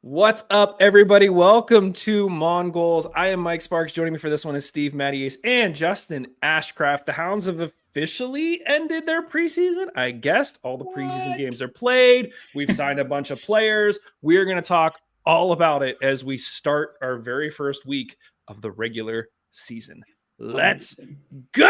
What's up, everybody? Welcome to Mongols. I am Mike Sparks. Joining me for this one is Steve Mattias and Justin Ashcraft. The Hounds have officially ended their preseason. I guessed all the preseason games are played. We've signed a bunch of players. We're going to talk all about it as we start our very first week of the regular season. Let's go!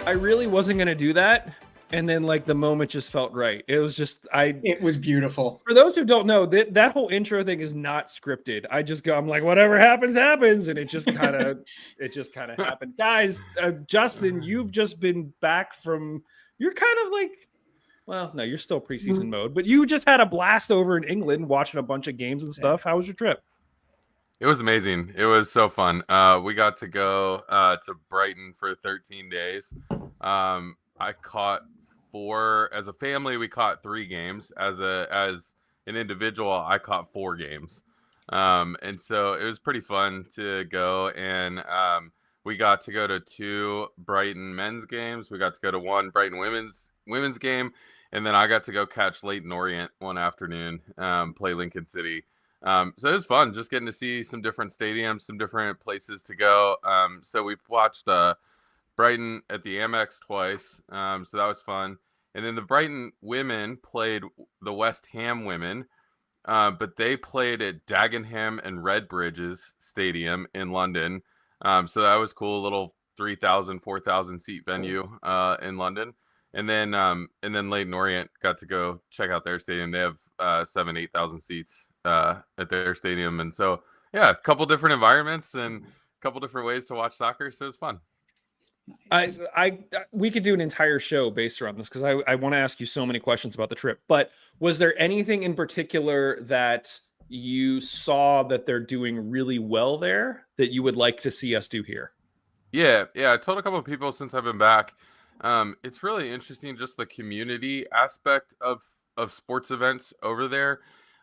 I really wasn't going to do that. And then the moment just felt right. It was just, it was beautiful. For those who don't know, that whole intro thing is not scripted. I'm like, whatever happens, happens. And it just kind of happened. Guys, Justin, you've just been back from, you're kind of well, no, you're still preseason mode, but you just had a blast over in England watching a bunch of games and stuff. How was your trip? It was amazing. It was so fun. We got to go to Brighton for 13 days. I caught 4 as a family. We caught 3 games. As an individual, I caught 4 games. And so it was pretty fun to go. And we got to go to 2 Brighton men's games. We got to go to 1 Brighton women's game, and then I got to go catch Leyton Orient one afternoon, play Lincoln City. So it was fun just getting to see some different stadiums, some different places to go. So we watched Brighton at the Amex twice. So that was fun. And then the Brighton women played the West Ham women, but they played at Dagenham and Redbridge's stadium in London. So that was cool, a little 3,000, 4,000 seat venue in London. And then Leyton Orient got to go check out their stadium. They have 7,000, 8,000 seats at their stadium. And so, yeah, a couple different environments and a couple different ways to watch soccer. So it was fun. Nice. We could do an entire show based around this because I want to ask you so many questions about the trip. But was there anything in particular that you saw that they're doing really well there that you would like to see us do here? Yeah. I told a couple of people since I've been back. It's really interesting, just the community aspect of sports events over there.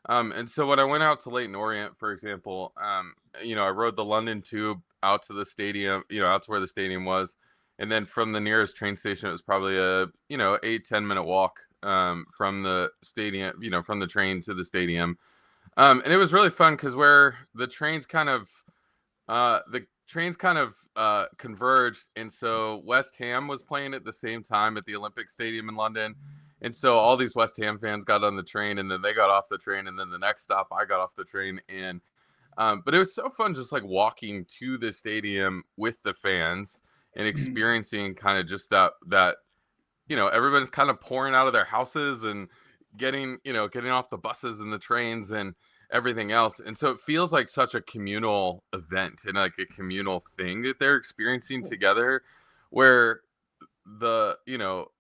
And so when I went out to Leyton Orient, for example, I rode the London Tube out to the stadium, out to where the stadium was. And then from the nearest train station, it was probably a, 8-10 minute walk from the stadium, from the train to the stadium. And it was really fun because where the trains kind of converged, and so West Ham was playing at the same time at the Olympic Stadium in London, and so all these West Ham fans got on the train, and then they got off the train, and then the next stop I got off the train, and but it was so fun just walking to the stadium with the fans and experiencing kind of just that everybody's kind of pouring out of their houses and getting off the buses and the trains and everything else. And so it feels like such a communal event and a communal thing that they're experiencing together, where a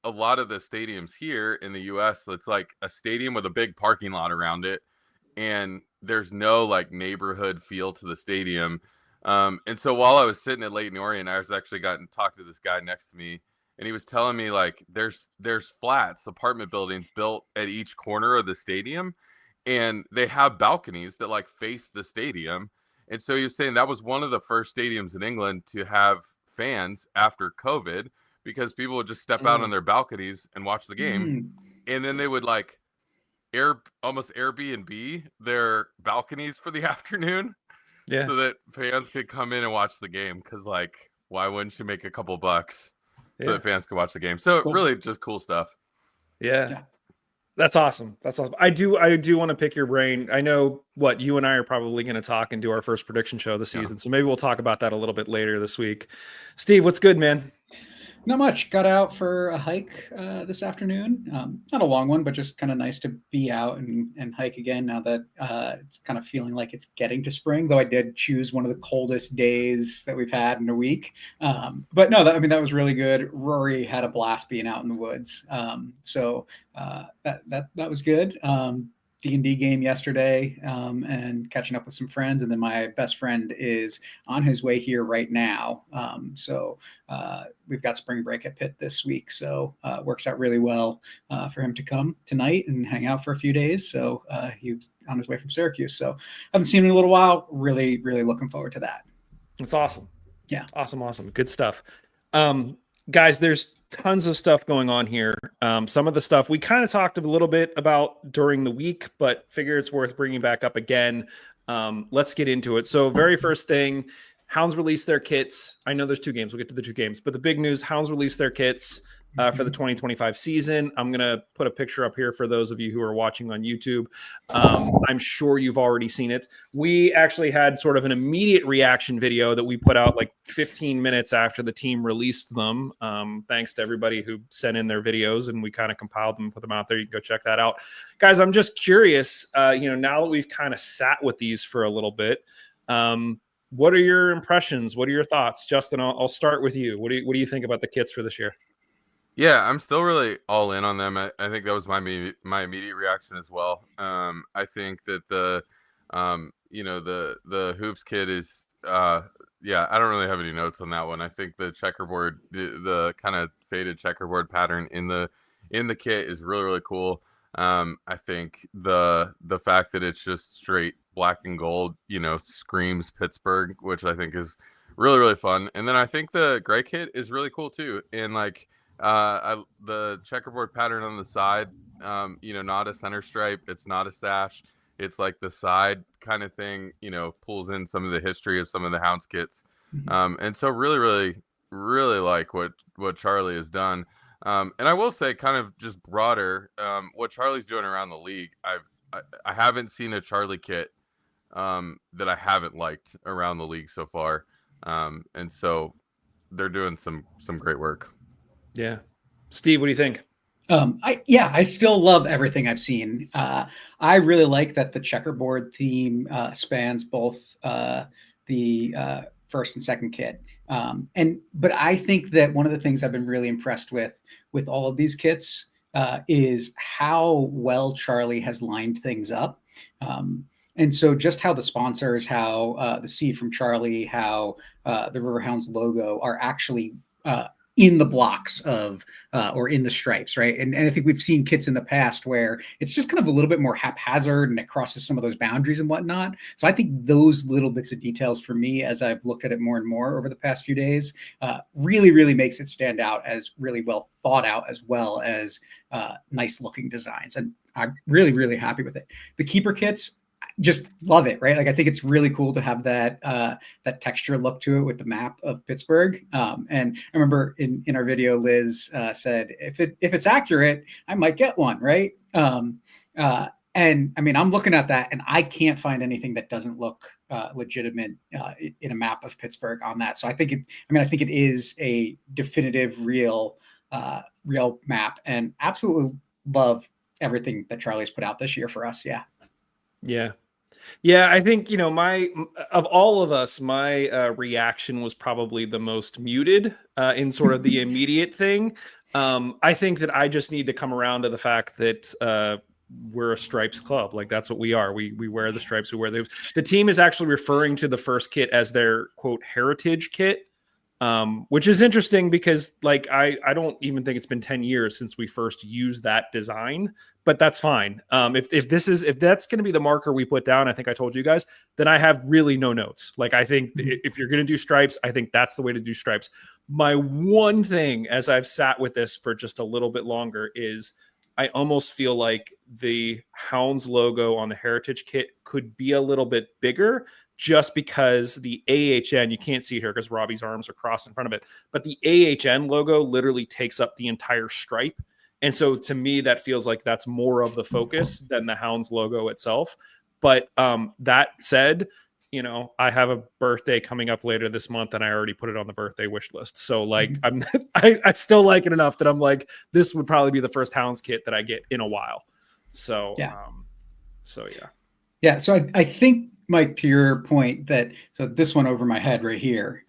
lot of the stadiums here in the US, it's like a stadium with a big parking lot around it, and there's no neighborhood feel to the stadium. And so while I was sitting at Leyton Orient, I was actually gotten to talk to this guy next to me, and he was telling me there's flats, apartment buildings built at each corner of the stadium, and they have balconies that face the stadium. And so he was saying that was one of the first stadiums in England to have fans after COVID, because people would just step out on their balconies and watch the game. And then they would almost Airbnb their balconies for the afternoon. Yeah. So that fans could come in and watch the game, because why wouldn't you make a couple bucks so that fans could watch the game? So really just cool stuff. Yeah. That's awesome. I do want to pick your brain. I know what you and I are probably going to talk and do our first prediction show of the season. So maybe we'll talk about that a little bit later this week. Steve, what's good, man? Not much. Got out for a hike this afternoon. Not a long one, but just kind of nice to be out and hike again now that it's kind of feeling like it's getting to spring, though I did choose one of the coldest days that we've had in a week. But no, that was really good. Rory had a blast being out in the woods. So that was good. D&D game yesterday, and catching up with some friends. And then my best friend is on his way here right now. So we've got spring break at Pitt this week. So it works out really well for him to come tonight and hang out for a few days. So he was on his way from Syracuse. So haven't seen him in a little while. Really, really looking forward to that. It's awesome. Yeah. Awesome. Good stuff. Guys, there's tons of stuff going on here. Some of the stuff we kind of talked a little bit about during the week, but figure it's worth bringing back up again. Let's get into it. So very first thing, Hounds released their kits. I know there's 2 games. We'll get to the 2 games, but the big news, Hounds released their kits for the 2025 season. I'm going to put a picture up here for those of you who are watching on YouTube. I'm sure you've already seen it. We actually had sort of an immediate reaction video that we put out like 15 minutes after the team released them. Thanks to everybody who sent in their videos, and we kind of compiled them and put them out there. You can go check that out. Guys, I'm just curious, now that we've kind of sat with these for a little bit, what are your impressions? What are your thoughts? Justin, I'll start with you. What do you think about the kits for this year? Yeah, I'm still really all in on them. I think that was my immediate reaction as well. I think that the hoops kit is I don't really have any notes on that one. I think the checkerboard, the kind of faded checkerboard pattern in the kit is really, really cool. I think the fact that it's just straight black and gold, screams Pittsburgh, which I think is really, really fun. And then I think the gray kit is really cool too. And like the checkerboard pattern on the side, not a center stripe, it's not a sash, it's like the side kind of thing, pulls in some of the history of some of the Hounds kits. And so really, really, really like what Charlie has done. And I will say, kind of just broader, what Charlie's doing around the league. I haven't seen a Charlie kit that I haven't liked around the league so far. And so they're doing some great work. Yeah. Steve, what do you think? I still love everything I've seen. I really like that the checkerboard theme spans both the first and second kit. But I think that one of the things I've been really impressed with all of these kits is how well Charlie has lined things up. And so just how the sponsors, how the C from Charlie, how the Riverhounds logo are actually in the blocks of or in the stripes, right? And I think we've seen kits in the past where it's just kind of a little bit more haphazard and it crosses some of those boundaries and whatnot. So I think those little bits of details for me, as I've looked at it more and more over the past few days, really, really makes it stand out as really well thought out, as well as nice looking designs. And I'm really, really happy with it. The keeper kits, just love it, right? Like, I think it's really cool to have that that texture look to it with the map of Pittsburgh. And I remember in our video, Liz said, if it's accurate, I might get one, right? And I mean, I'm looking at that and I can't find anything that doesn't look legitimate in a map of Pittsburgh on that. So I think it is a definitive, real map, and absolutely love everything that Charlie's put out this year for us. Yeah, I think, of all of us, my reaction was probably the most muted in sort of the immediate thing. I think that I just need to come around to the fact that we're a stripes club. Like, that's what we are. We wear the stripes. We wear those. The team is actually referring to the first kit as their, quote, heritage kit, which is interesting because, like, I don't even think it's been 10 years since we first used that design. But that's fine. If that's going to be the marker we put down, I think I told you guys, then I have really no notes. Like, I think if you're going to do stripes, I think that's the way to do stripes. My one thing, as I've sat with this for just a little bit longer, is I almost feel like the Hounds logo on the Heritage kit could be a little bit bigger, just because the AHN, you can't see it here because Robbie's arms are crossed in front of it, but the AHN logo literally takes up the entire stripe. And so to me, that feels like that's more of the focus than the Hounds logo itself. But that said, I have a birthday coming up later this month, and I already put it on the birthday wish list. So, like, I still like it enough that I'm like, this would probably be the first Hounds kit that I get in a while. So, yeah. So I think, Mike, to your point, so this one over my head right here,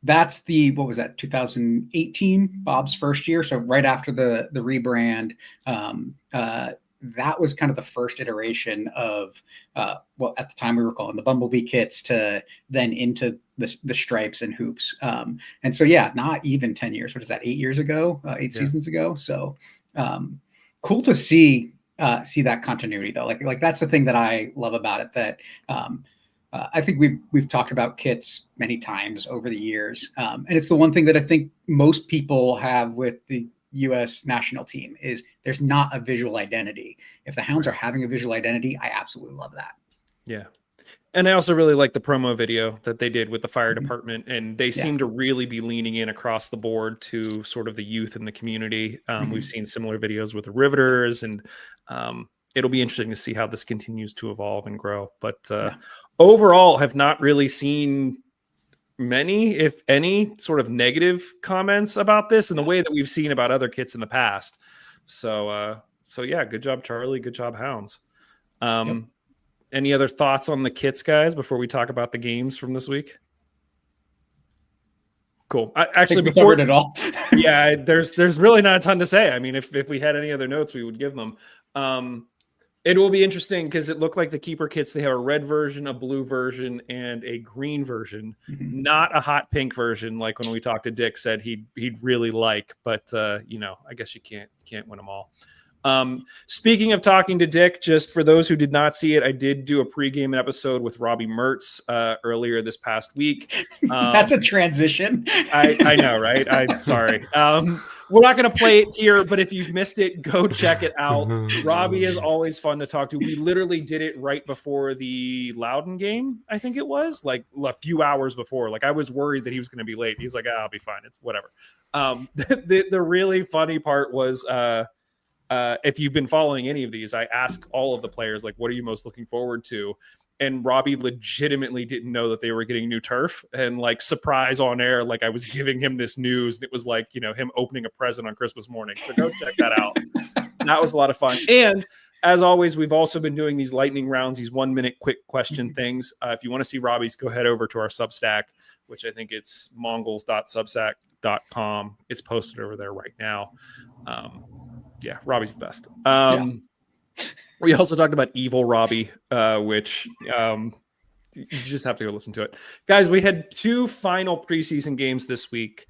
that's what was that, 2018, Bob's first year. So right after the rebrand, that was kind of the first iteration of well, at the time we were calling the Bumblebee kits to then into the stripes and hoops. And so, yeah, not even 10 years. What is that? 8 years ago, 8 seasons ago. So cool to see that continuity though. Like that's the thing that I love about it, that I think we've talked about kits many times over the years. And it's the one thing that I think most people have with the U.S. national team is there's not a visual identity. If the Hounds are having a visual identity, I absolutely love that. Yeah. And I also really like the promo video that they did with the fire department, and they seem to really be leaning in across the board to sort of the youth in the community. We've seen similar videos with the Riveters, and it'll be interesting to see how this continues to evolve and grow. But overall, have not really seen many, if any, sort of negative comments about this in the way that we've seen about other kits in the past. So yeah, good job, Charlie. Good job, Hounds. Any other thoughts on the kits, guys, before we talk about the games from this week? Cool. Actually, before it all, yeah, there's really not a ton to say. I mean, if we had any other notes, we would give them. It will be interesting because it looked like the keeper kits, they have a red version, a blue version, and a green version, not a hot pink version like when we talked to Dick said he'd really like, but you know, I guess you can't win them all. Speaking of talking to Dick, just for those who did not see it, I did do a pregame episode with Robbie Mertz earlier this past week. That's a transition. I know, right? I'm sorry. We're not going to play it here, but if you've missed it, go check it out. Robbie is always fun to talk to. We literally did it right before the Loudoun game, I think it was, like a few hours before. Like I was worried that he was going to be late. He's like, I'll be fine. It's whatever. The really funny part was if you've been following any of these, I ask all of the players, like, what are you most looking forward to? And Robbie legitimately didn't know that they were getting new turf, and like surprise on air, like I was giving him this news and it was like, you know, him opening a present on Christmas morning. So go check that out. That was a lot of fun. And as always, we've also been doing these lightning rounds, these 1 minute quick question things. If you want to see Robbie's, go head over to our Substack, which I think it's mongols.substack.com. It's posted over there right now. Yeah, Robbie's the best. We also talked about Evil Robbie, which you just have to go listen to it. Guys, we had two final preseason games this week.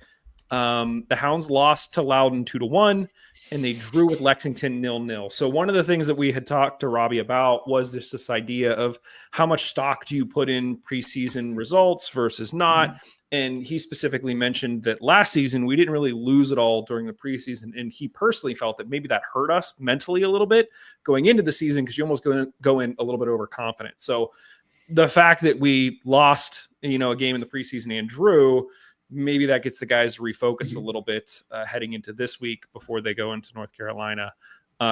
The Hounds lost to Loudoun 2-1, and they drew with Lexington 0-0. So one of the things that we had talked to Robbie about was this idea of how much stock do you put in preseason results versus not. And he specifically mentioned that last season we didn't really lose at all during the preseason, and he personally felt that maybe that hurt us mentally a little bit going into the season because you almost go in a little bit overconfident. So the fact that we lost, you know, a game in the preseason and drew, maybe that gets the guys to refocus a little bit heading into this week before they go into North Carolina.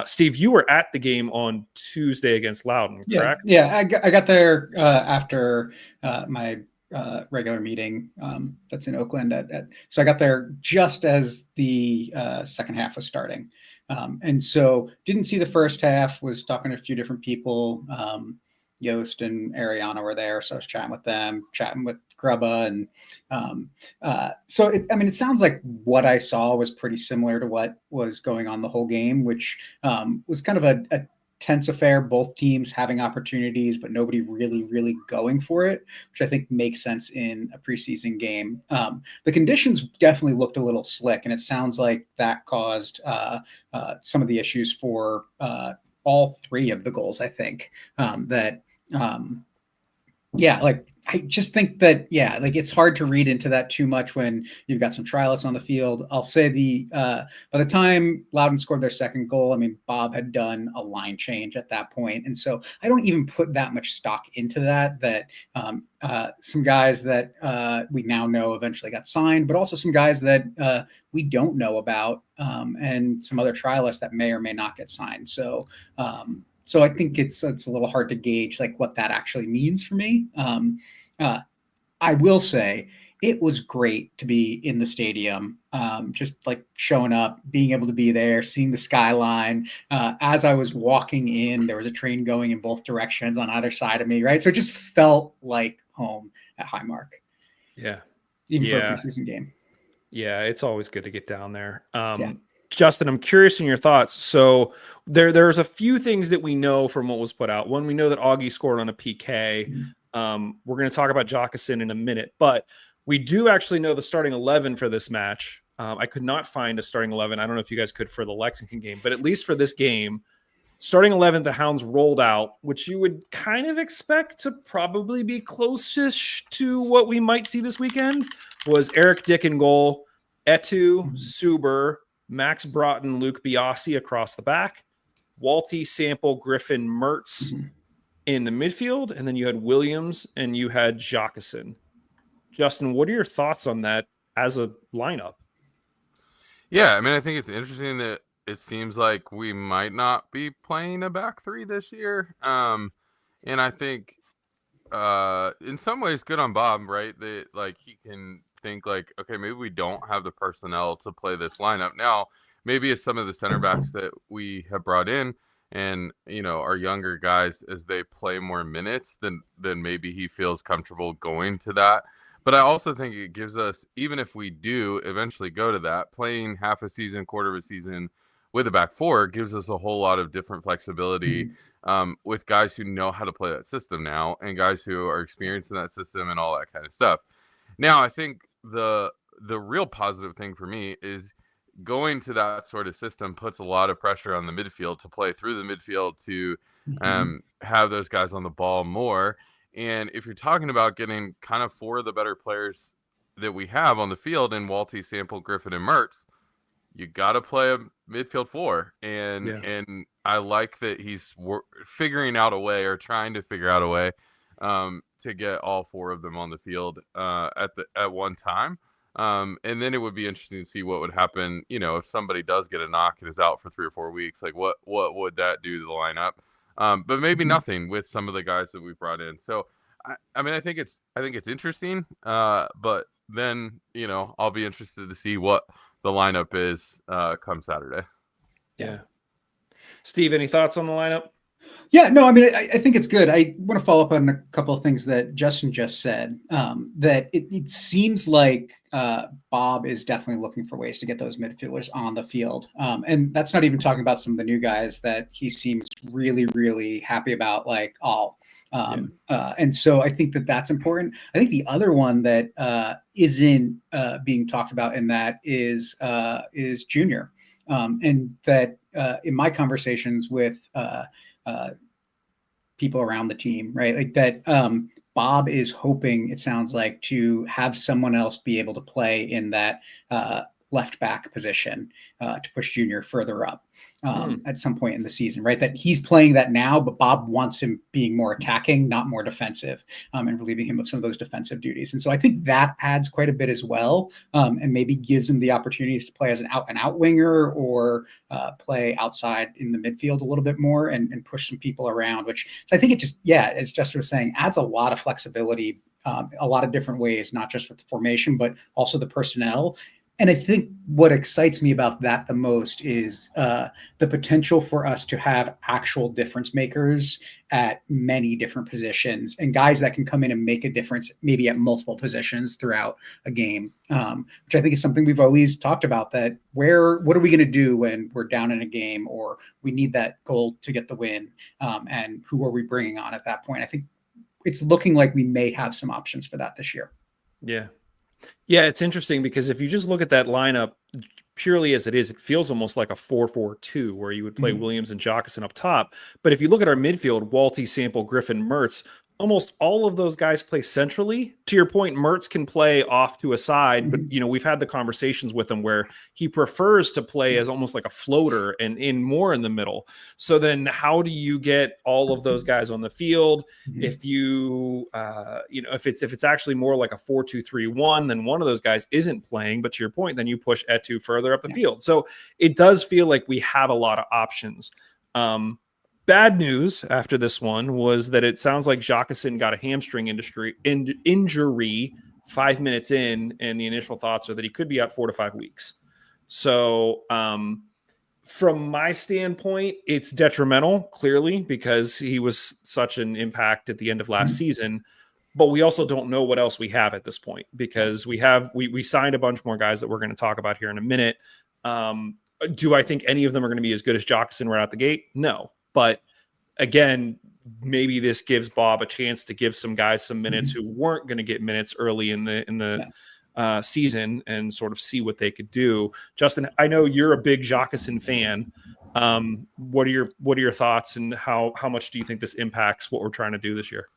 Steve, you were at the game on Tuesday against Loudoun, correct? Yeah, I got there after my regular meeting that's in Oakland. So I got there just as the second half was starting. And so didn't see the first half, was talking to a few different people. Yost and Ariana were there, so I was chatting with them, chatting with Grubba, and so it sounds like what I saw was pretty similar to what was going on the whole game, which was kind of a tense affair, both teams having opportunities, but nobody really going for it, which I think makes sense in a preseason game. The conditions definitely looked a little slick, and it sounds like that caused some of the issues for all three of the goals, I think. I just think that, it's hard to read into that too much when you've got some trialists on the field. I'll say by the time Loudoun scored their second goal, I mean, Bob had done a line change at that point. And so I don't even put that much stock into that some guys that we now know eventually got signed, but also some guys that we don't know about, and some other trialists that may or may not get signed. So I think it's a little hard to gauge like what that actually means for me. I will say it was great to be in the stadium, just like showing up, being able to be there, seeing the skyline. As I was walking in, there was a train going in both directions on either side of me, right? So it just felt like home at Highmark. Yeah. Even for a preseason game. Yeah, it's always good to get down there. Justin, I'm curious in your thoughts. So there's a few things that we know from what was put out. One, we know that Augie scored on a PK. We're going to talk about Jockeson in a minute, but we do actually know the starting 11 for this match. I could not find a starting 11. I don't know if you guys could for the Lexington game, but at least for this game, starting 11, the Hounds rolled out, which you would kind of expect to probably be closest to what we might see this weekend, was Eric Dick in goal, Etu, Suber, Max Broughton, Luke Biasi across the back, Walty, Sample, Griffin, Mertz in the midfield, and then you had Williams and you had Jockeson. Justin, what are your thoughts on that as a lineup? Yeah, I mean, I think it's interesting that it seems like we might not be playing a back three this year. And I think in some ways good on Bob, right? That like he can think like, okay, maybe we don't have the personnel to play this lineup. Now, maybe it's some of the center backs that we have brought in and, you know, our younger guys, as they play more minutes, then maybe he feels comfortable going to that. But I also think it gives us, even if we do eventually go to that, playing half a season, quarter of a season with a back four gives us a whole lot of different flexibility with guys who know how to play that system now and guys who are experienced in that system and all that kind of stuff. Now, I think the real positive thing for me is going to that sort of system puts a lot of pressure on the midfield to play through the midfield to have those guys on the ball more. And if you're talking about getting kind of four of the better players that we have on the field in Walty, Sample, Griffin, and Mertz, you got to play a midfield four. And I like that he's figuring out a way or trying to figure out a way to get all four of them on the field at one time. And then it would be interesting to see what would happen, you know, if somebody does get a knock and is out for 3 or 4 weeks, like what would that do to the lineup? But maybe nothing with some of the guys that we brought in. So, I mean, I think it's interesting. But then, you know, I'll be interested to see what the lineup is come Saturday. Yeah. Steve, any thoughts on the lineup? Yeah, no, I mean, I think it's good. I want to follow up on a couple of things that Justin just said, that it seems like Bob is definitely looking for ways to get those midfielders on the field. And that's not even talking about some of the new guys that he seems really, really happy about, like all. And so I think that that's important. I think the other one that isn't being talked about in that is Junior. And that in my conversations with people around the team, right? Like that Bob is hoping, it sounds like, to have someone else be able to play in that left back position to push Junior further up at some point in the season, right? That he's playing that now, but Bob wants him being more attacking, not more defensive, and relieving him of some of those defensive duties. And so I think that adds quite a bit as well, and maybe gives him the opportunities to play as an out winger or play outside in the midfield a little bit more and push some people around, which so I think it just, as Justin was saying, adds a lot of flexibility, a lot of different ways, not just with the formation, but also the personnel. And I think what excites me about that the most is the potential for us to have actual difference makers at many different positions and guys that can come in and make a difference maybe at multiple positions throughout a game, which I think is something we've always talked about, that what are we going to do when we're down in a game or we need that goal to get the win, and who are we bringing on at that point? I think it's looking like we may have some options for that this year. Yeah, it's interesting because if you just look at that lineup purely as it is, it feels almost like a 4-4-2 where you would play Williams and Jockeson up top. But if you look at our midfield, Walty, Sample, Griffin, Mertz, almost all of those guys play centrally. To your point, Mertz can play off to a side, but you know, we've had the conversations with him where he prefers to play as almost like a floater and in more in the middle. So then how do you get all of those guys on the field? If you, if it's actually more like a 4-2-3-1, then one of those guys isn't playing, but to your point, then you push Etu further up the field. So it does feel like we have a lot of options. Bad news after this one was that it sounds like Jockeson got a hamstring injury 5 minutes in, and the initial thoughts are that he could be out 4 to 5 weeks. So from my standpoint, it's detrimental, clearly, because he was such an impact at the end of last season. But we also don't know what else we have at this point, because we signed a bunch more guys that we're going to talk about here in a minute. Do I think any of them are going to be as good as Jockson right out the gate? No. But again, maybe this gives Bob a chance to give some guys some minutes who weren't going to get minutes early in the season and sort of see what they could do. Justin, I know you're a big Jockson fan. What are your thoughts, and how much do you think this impacts what we're trying to do this year?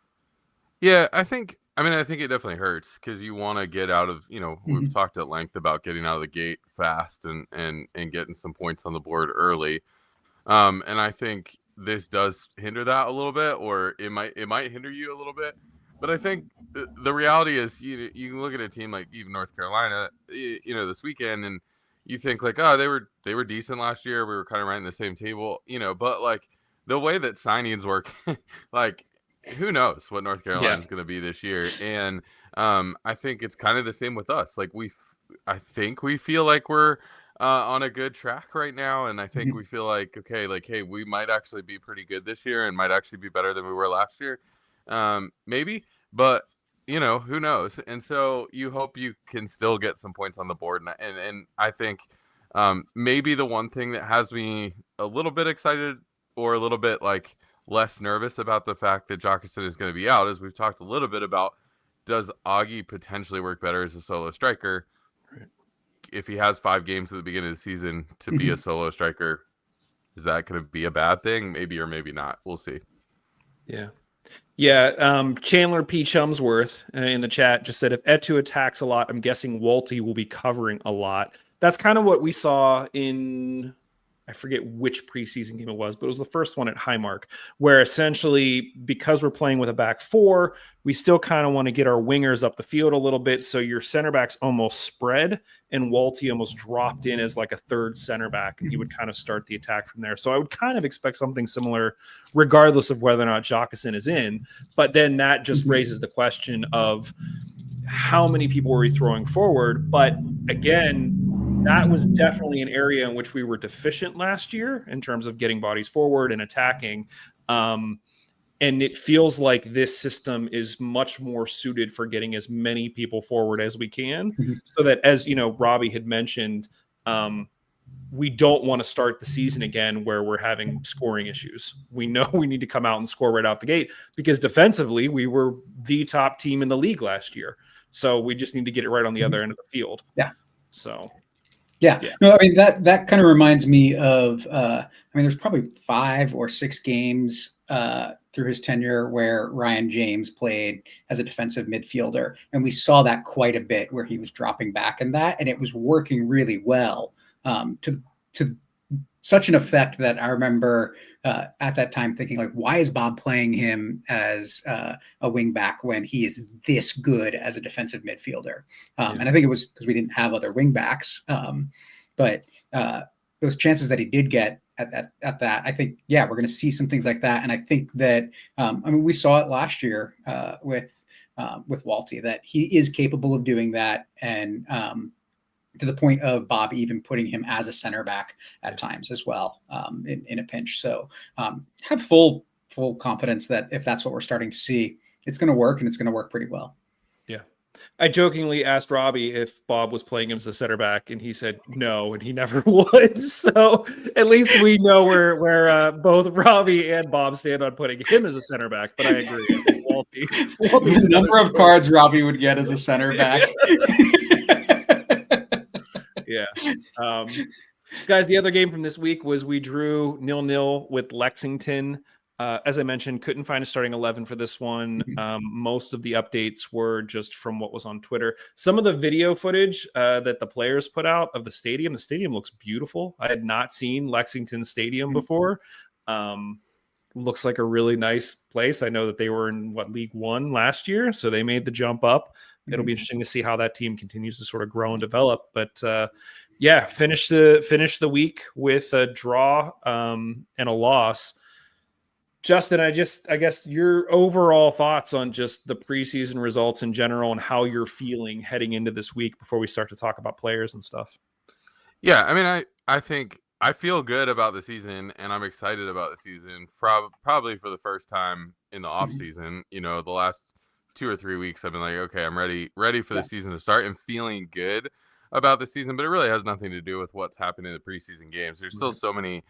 Yeah, I think it definitely hurts because you want to get out of, we've talked at length about getting out of the gate fast and getting some points on the board early. And I think this does hinder that a little bit, or it might hinder you a little bit. But I think the reality is you can look at a team like even North Carolina, this weekend, and you think like, oh, they were decent last year. We were kind of right in the same table, but like the way that signings work, like who knows what North Carolina is going to be this year. And I think it's kind of the same with us. Like I think we feel like we're on a good track right now. And I think we feel like, okay, like, hey, we might actually be pretty good this year and might actually be better than we were last year. Maybe, but who knows? And so you hope you can still get some points on the board. And I think maybe the one thing that has me a little bit excited or a little bit like less nervous about the fact that Jockson is going to be out is we've talked a little bit about, does Augie potentially work better as a solo striker? Right. If he has 5 games at the beginning of the season to be a solo striker, is that going to be a bad thing? Maybe or maybe not. We'll see. Yeah. Yeah, Chandler P. Chumsworth in the chat just said, if Etu attacks a lot, I'm guessing Walty will be covering a lot. That's kind of what we saw in, I forget which preseason game it was, but it was the first one at Highmark, where essentially, because we're playing with a back 4, we still kind of want to get our wingers up the field a little bit. So your center backs almost spread, and Walty almost dropped in as like a third center back, and he would kind of start the attack from there. So I would kind of expect something similar, regardless of whether or not Jockson is in. But then that just raises the question of how many people were we throwing forward? But again, that was definitely an area in which we were deficient last year in terms of getting bodies forward and attacking. And it feels like this system is much more suited for getting as many people forward as we can, so that, as Robbie had mentioned, we don't want to start the season again where we're having scoring issues. We know we need to come out and score right out the gate, because defensively we were the top team in the league last year. So we just need to get it right on the other end of the field. Yeah. So. Yeah. No, I mean, that kind of reminds me of, there's probably 5 or 6 games through his tenure where Ryan James played as a defensive midfielder. And we saw that quite a bit, where he was dropping back in that, and it was working really well to such an effect that I remember at that time thinking, like, why is Bob playing him as a wing back when he is this good as a defensive midfielder? And I think it was because we didn't have other wing backs. But those chances that he did get at that, I think, we're going to see some things like that. And I think that, we saw it last year with Walty, that he is capable of doing that. And to the point of Bob even putting him as a center back at times as well, in a pinch. So have full confidence that if that's what we're starting to see, it's going to work, and it's going to work pretty well. Yeah. I jokingly asked Robbie if Bob was playing him as a center back, and he said no, and he never would. So at least we know where both Robbie and Bob stand on putting him as a center back. But I agree. I think Walty's the number of cards Robbie would get as a center back. Yeah. Guys, the other game from this week was we drew 0-0 with Lexington. As I mentioned, couldn't find a starting 11 for this one. Most of the updates were just from what was on Twitter. Some of the video footage that the players put out of the stadium looks beautiful. I had not seen Lexington Stadium before. Looks like a really nice place. I know that they were in League One last year, so they made the jump up. It'll be interesting to see how that team continues to sort of grow and develop. But finish the week with a draw and a loss. Justin, I guess your overall thoughts on just the preseason results in general and how you're feeling heading into this week before we start to talk about players and stuff. Yeah, I think I feel good about the season, and I'm excited about the season. Probably for the first time in the off season. The last 2 or 3 weeks I've been like, okay, I'm ready for the season to start and feeling good about the season, but it really has nothing to do with what's happening in the preseason games. There's still so many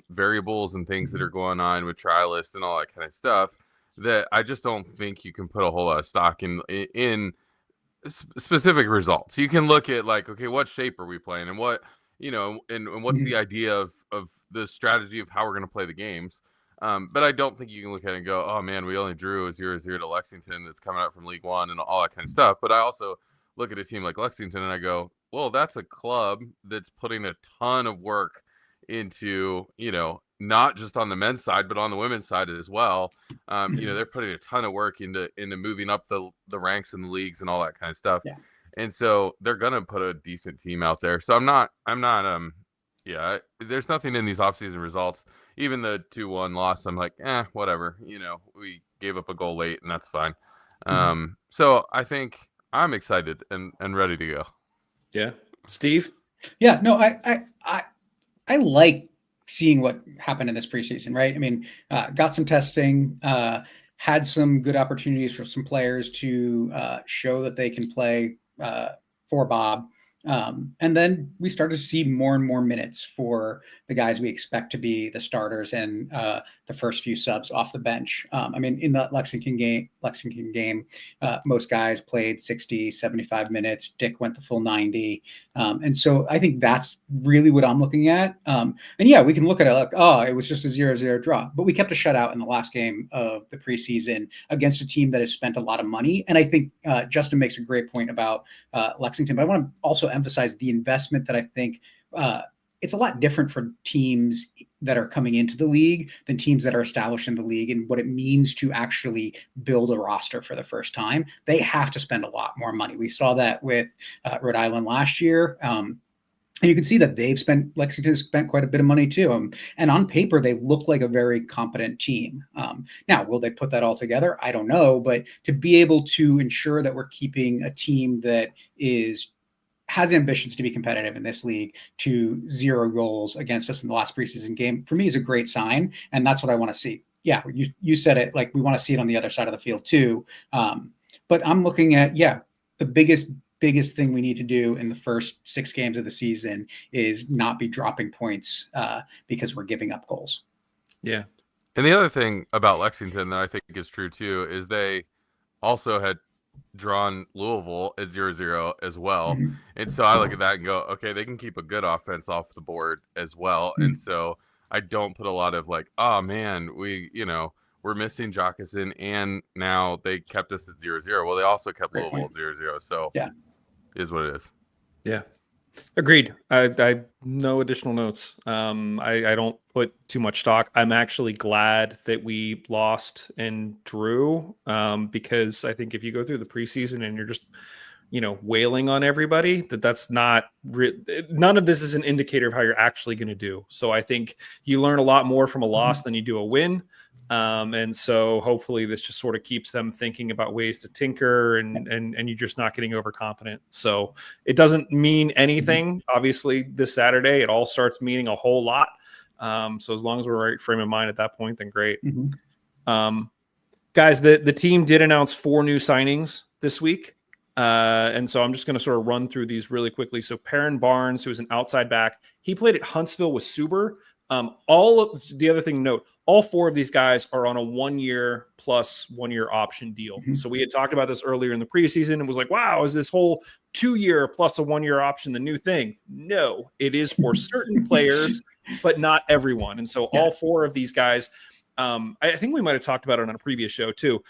variables and things that are going on with trial lists and all that kind of stuff that I just don't think you can put a whole lot of stock in specific results. You can look at like, okay, what shape are we playing, and what, and what's the idea of the strategy of how we're going to play the games. But I don't think you can look at it and go, oh man, we only drew a 0-0 to Lexington that's coming out from League One and all that kind of stuff. But I also look at a team like Lexington and I go, well, that's a club that's putting a ton of work into, not just on the men's side, but on the women's side as well. They're putting a ton of work into moving up the ranks in the leagues and all that kind of stuff. Yeah. And so they're going to put a decent team out there. So I'm not, there's nothing in these offseason results. Even the 2-1 loss, I'm like, whatever. We gave up a goal late and that's fine. So I think I'm excited and ready to go. Yeah. Steve? Yeah, no, I like seeing what happened in this preseason, right? I mean, got some testing, had some good opportunities for some players to show that they can play for Bob. And then we started to see more and more minutes for the guys we expect to be the starters and the first few subs off the bench. I mean, in the Lexington game, most guys played 60, 75 minutes. Dick went the full 90. And so I think that's really what I'm looking at. And yeah, we can look at it like, oh, it was just a 0-0 draw, but we kept a shutout in the last game of the preseason against a team that has spent a lot of money. And I think Justin makes a great point about Lexington, but I want to also emphasize the investment that I think it's a lot different for teams that are coming into the league than teams that are established in the league, and what it means to actually build a roster for the first time. They have to spend a lot more money. We saw that with Rhode Island last year. And you can see that Lexington spent quite a bit of money too. And on paper, they look like a very competent team. Now, will they put that all together? I don't know. But to be able to ensure that we're keeping a team that has ambitions to be competitive in this league to 0 goals against us in the last preseason game, for me, is a great sign. And that's what I want to see. Yeah, you said it, like we want to see it on the other side of the field too. But I'm looking at, the biggest thing we need to do in the first 6 games of the season is not be dropping points because we're giving up goals. Yeah. And the other thing about Lexington that I think is true too is they also had drawn Louisville at 0-0 as well. And so I look at that and go, okay, they can keep a good offense off the board as well. And so I don't put a lot of like, oh man, we're missing Jockeson and now they kept us at 0-0. Well, they also kept Louisville at 0-0. So it is what it is. Yeah. Agreed. I no additional notes. I don't put too much stock. I'm actually glad that we lost and drew because I think if you go through the preseason and you're just, wailing on everybody, that's not none of this is an indicator of how you're actually going to do. So I think you learn a lot more from a loss than you do a win. And so hopefully this just sort of keeps them thinking about ways to tinker and you're just not getting overconfident. So it doesn't mean anything. Obviously this Saturday, it all starts meaning a whole lot. So as long as we're right frame of mind at that point, then great. Guys, the team did announce 4 new signings this week. And so I'm just going to sort of run through these really quickly. So Perrin Barnes, who is an outside back, he played at Huntsville with Suber. All of the other thing to note, all 4 of these guys are on a 1-year plus 1-year option deal. So we had talked about this earlier in the preseason and was like, wow, is this whole 2-year plus a 1-year option the new thing? No, it is for certain players, but not everyone. And so all 4 of these guys, I think we might have talked about it on a previous show too.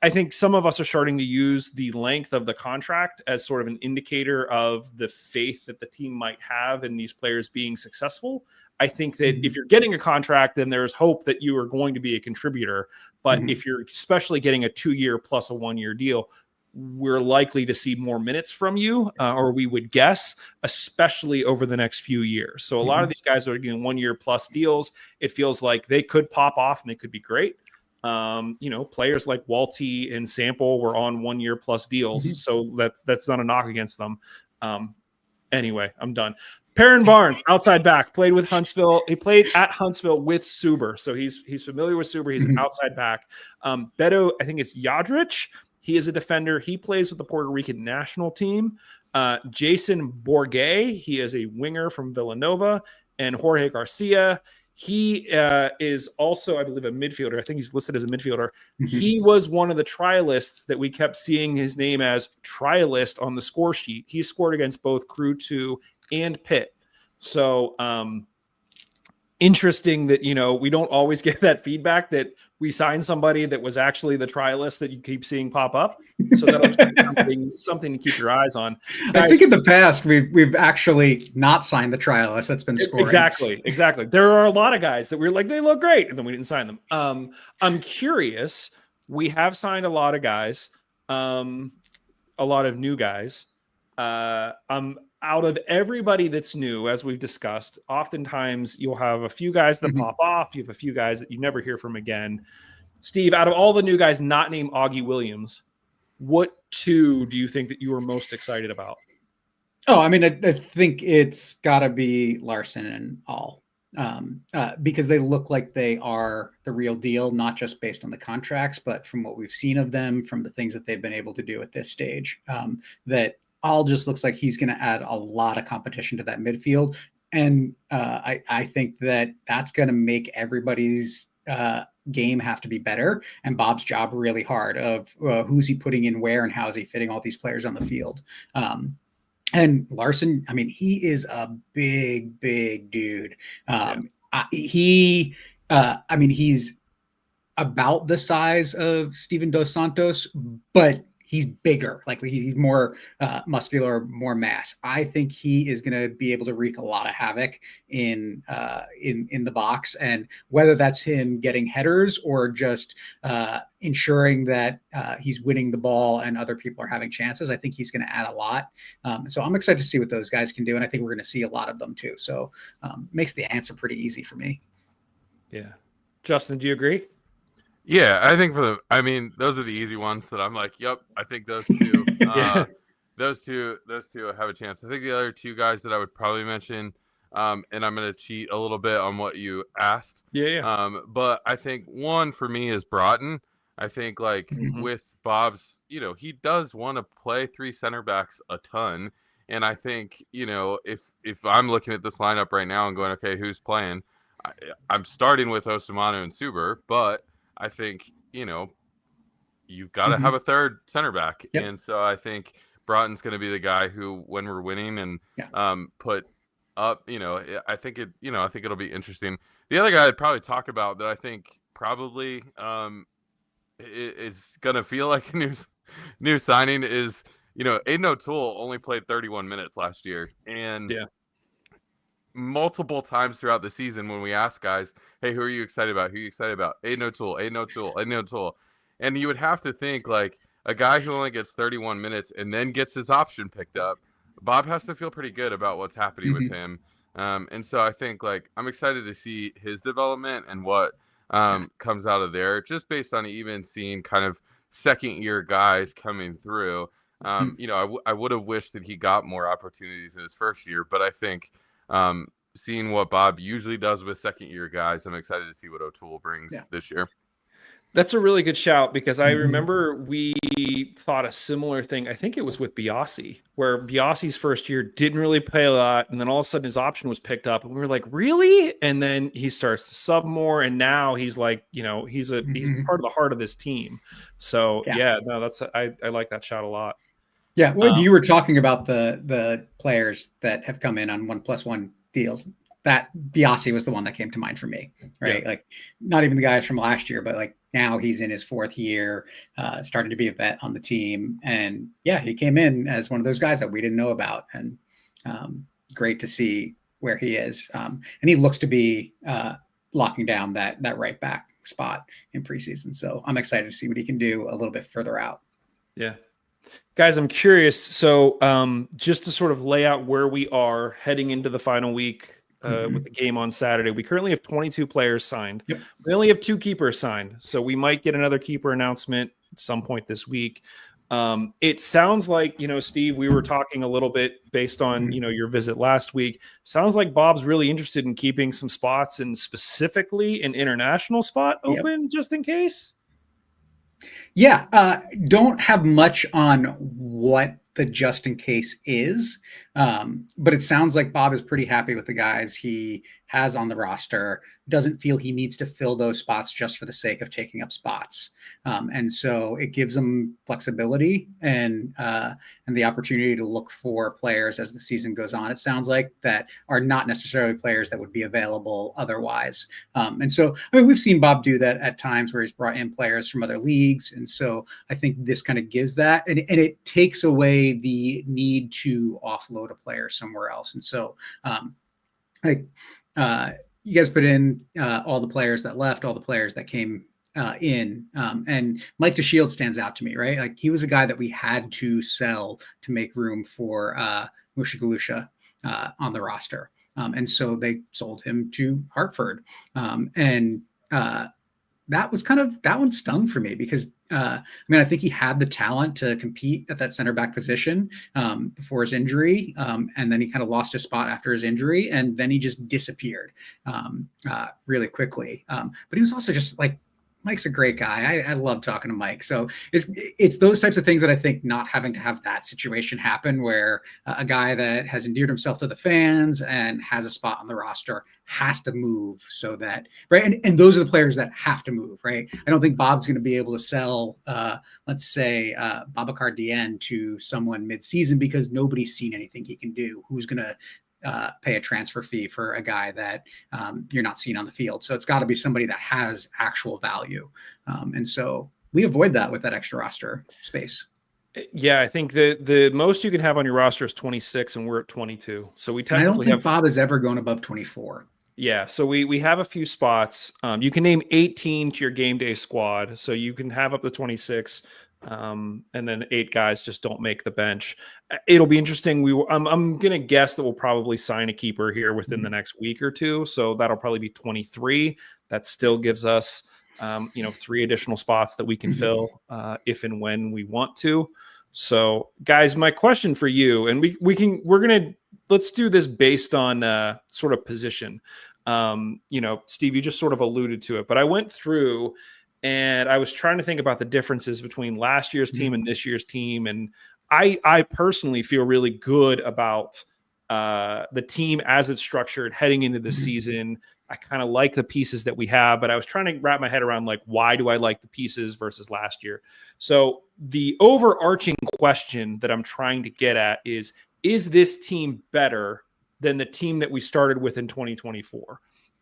I think some of us are starting to use the length of the contract as sort of an indicator of the faith that the team might have in these players being successful. I think that if you're getting a contract, then there's hope that you are going to be a contributor. But if you're especially getting a 2-year plus a 1-year deal, we're likely to see more minutes from you, or we would guess, especially over the next few years. So a lot of these guys are getting 1-year plus deals. It feels like they could pop off and they could be great. Players like Walty and Sample were on 1-year plus deals. So that's not a knock against them. Anyway, I'm done. Perrin Barnes, outside back, played with Huntsville. He played at Huntsville with Suber. So he's familiar with Suber. He's an outside back. Beto, I think it's Yadrich. He is a defender. He plays with the Puerto Rican national team. Jason Bourget, he is a winger from Villanova, and Jorge Garcia. He is also, I believe, a midfielder. I think he's listed as a midfielder. He was one of the trialists that we kept seeing his name as trialist on the score sheet. He scored against both Crew 2 and Pitt. So interesting that, we don't always get that feedback that we signed somebody that was actually the trialist that you keep seeing pop up. So that'll be something to keep your eyes on. Guys, I think in the past we've actually not signed the trialist that's been scoring. Exactly. There are a lot of guys that we're like, they look great, and then we didn't sign them. I'm curious. We have signed a lot of guys, a lot of new guys. Out of everybody that's new, as we've discussed, oftentimes you'll have a few guys that pop off. You have a few guys that you never hear from again. Steve, out of all the new guys not named Augie Williams, what two do you think that you were most excited about? Oh, I mean, I think it's got to be Larson and All, because they look like they are the real deal, not just based on the contracts, but from what we've seen of them, from the things that they've been able to do at this stage, that All just looks like he's going to add a lot of competition to that midfield. And I think that that's going to make everybody's game have to be better, and Bob's job really hard of who's he putting in where and how is he fitting all these players on the field. And Larson, I mean, he is a big dude. He's about the size of Steven Dos Santos, but he's bigger, like he's more muscular, more mass. I think he is going to be able to wreak a lot of havoc in the box, and whether that's him getting headers or just ensuring that he's winning the ball and other people are having chances, I think he's going to add a lot. So I'm excited to see what those guys can do, and I think we're going to see a lot of them too. So makes the answer pretty easy for me. Yeah, Justin, do you agree? Yeah, I think those are the easy ones that I'm like, yep, I think those two, those two have a chance. I think the other two guys that I would probably mention, and I'm going to cheat a little bit on what you asked. Yeah. But I think one for me is Broughton. I think with Bob's, he does want to play three center backs a ton. And I think, if I'm looking at this lineup right now and going, okay, who's playing? I'm starting with Osamanu and Suber, but I think, you've got to have a third center back. Yep. And so I think Broughton's going to be the guy who, when we're winning and put up, I think it'll be interesting. The other guy I'd probably talk about that I think probably is going to feel like a new signing is, Aiden O'Toole only played 31 minutes last year. And multiple times throughout the season when we ask guys, hey, who are you excited about? Who are you excited about? Aiden O'Toole. And you would have to think like a guy who only gets 31 minutes and then gets his option picked up, Bob has to feel pretty good about what's happening with him. And so I think I'm excited to see his development and what comes out of there, just based on even seeing kind of second year guys coming through. I would have wished that he got more opportunities in his first year, but I think seeing what Bob usually does with second year guys, I'm excited to see what O'Toole brings this year. That's a really good shout, because I remember we thought a similar thing. I think it was with Biasi, where Biasi's first year didn't really play a lot, and then all of a sudden his option was picked up, and we were like, really? And then he starts to sub more, and now he's like, he's part of the heart of this team. So I like that shout a lot. Yeah, well, you were talking about the players that have come in on 1+1 deals. That Biasi was the one that came to mind for me, right? Yeah. Like, not even the guys from last year, but like now he's in his fourth year, starting to be a vet on the team, and he came in as one of those guys that we didn't know about, and great to see where he is, and he looks to be locking down that right back spot in preseason. So I'm excited to see what he can do a little bit further out. Yeah. Guys, I'm curious. So just to sort of lay out where we are heading into the final week with the game on Saturday, we currently have 22 players signed. Yep. We only have 2 keepers signed. So we might get another keeper announcement at some point this week. It sounds like, Steve, we were talking a little bit based on, your visit last week. Sounds like Bob's really interested in keeping some spots, and specifically an international spot open just in case. Yeah, don't have much on what the just in case is. But it sounds like Bob is pretty happy with the guys he has on the roster, doesn't feel he needs to fill those spots just for the sake of taking up spots. And so it gives them flexibility and the opportunity to look for players as the season goes on. It sounds like that are not necessarily players that would be available otherwise. And so, I mean, we've seen Bob do that at times where he's brought in players from other leagues. And so I think this kind of gives that, and it takes away the need to offload a player somewhere else. And so, you guys put in all the players that left, all the players that came in, and Mike DeShield stands out to me, right? Like, he was a guy that we had to sell to make room for Musha Galusha on the roster. And so they sold him to Hartford. That was that one stung for me because, I think he had the talent to compete at that center back position before his injury. And then he kind of lost his spot after his injury, and then he just disappeared really quickly. But he was also just like, Mike's a great guy. I love talking to Mike. So it's those types of things that I think not having to have that situation happen where a guy that has endeared himself to the fans and has a spot on the roster has to move so that, right. And those are the players that have to move, right? I don't think Bob's going to be able to sell, let's say, Babacar Dieng to someone mid-season because nobody's seen anything he can do. Who's going to pay a transfer fee for a guy that you're not seeing on the field? So it's got to be somebody that has actual value. And so we avoid that with that extra roster space. Yeah, I think the most you can have on your roster is 26, and we're at 22. So we technically I don't think Bob has ever gone above 24. Yeah, so we have a few spots. You can name 18 to your game day squad, so you can have up to 26. And then 8 guys just don't make the bench. It'll be interesting. I'm gonna guess that we'll probably sign a keeper here within the next week or two. So that'll probably be 23. That still gives us 3 additional spots that we can fill if and when we want to. So guys, my question for you, and let's do this based on sort of position. Steve, you just sort of alluded to it, but I went through and I was trying to think about the differences between last year's team and this year's team. And I personally feel really good about the team as it's structured heading into the season. I kind of like the pieces that we have, but I was trying to wrap my head around, like, why do I like the pieces versus last year? So the overarching question that I'm trying to get at is this team better than the team that we started with in 2024?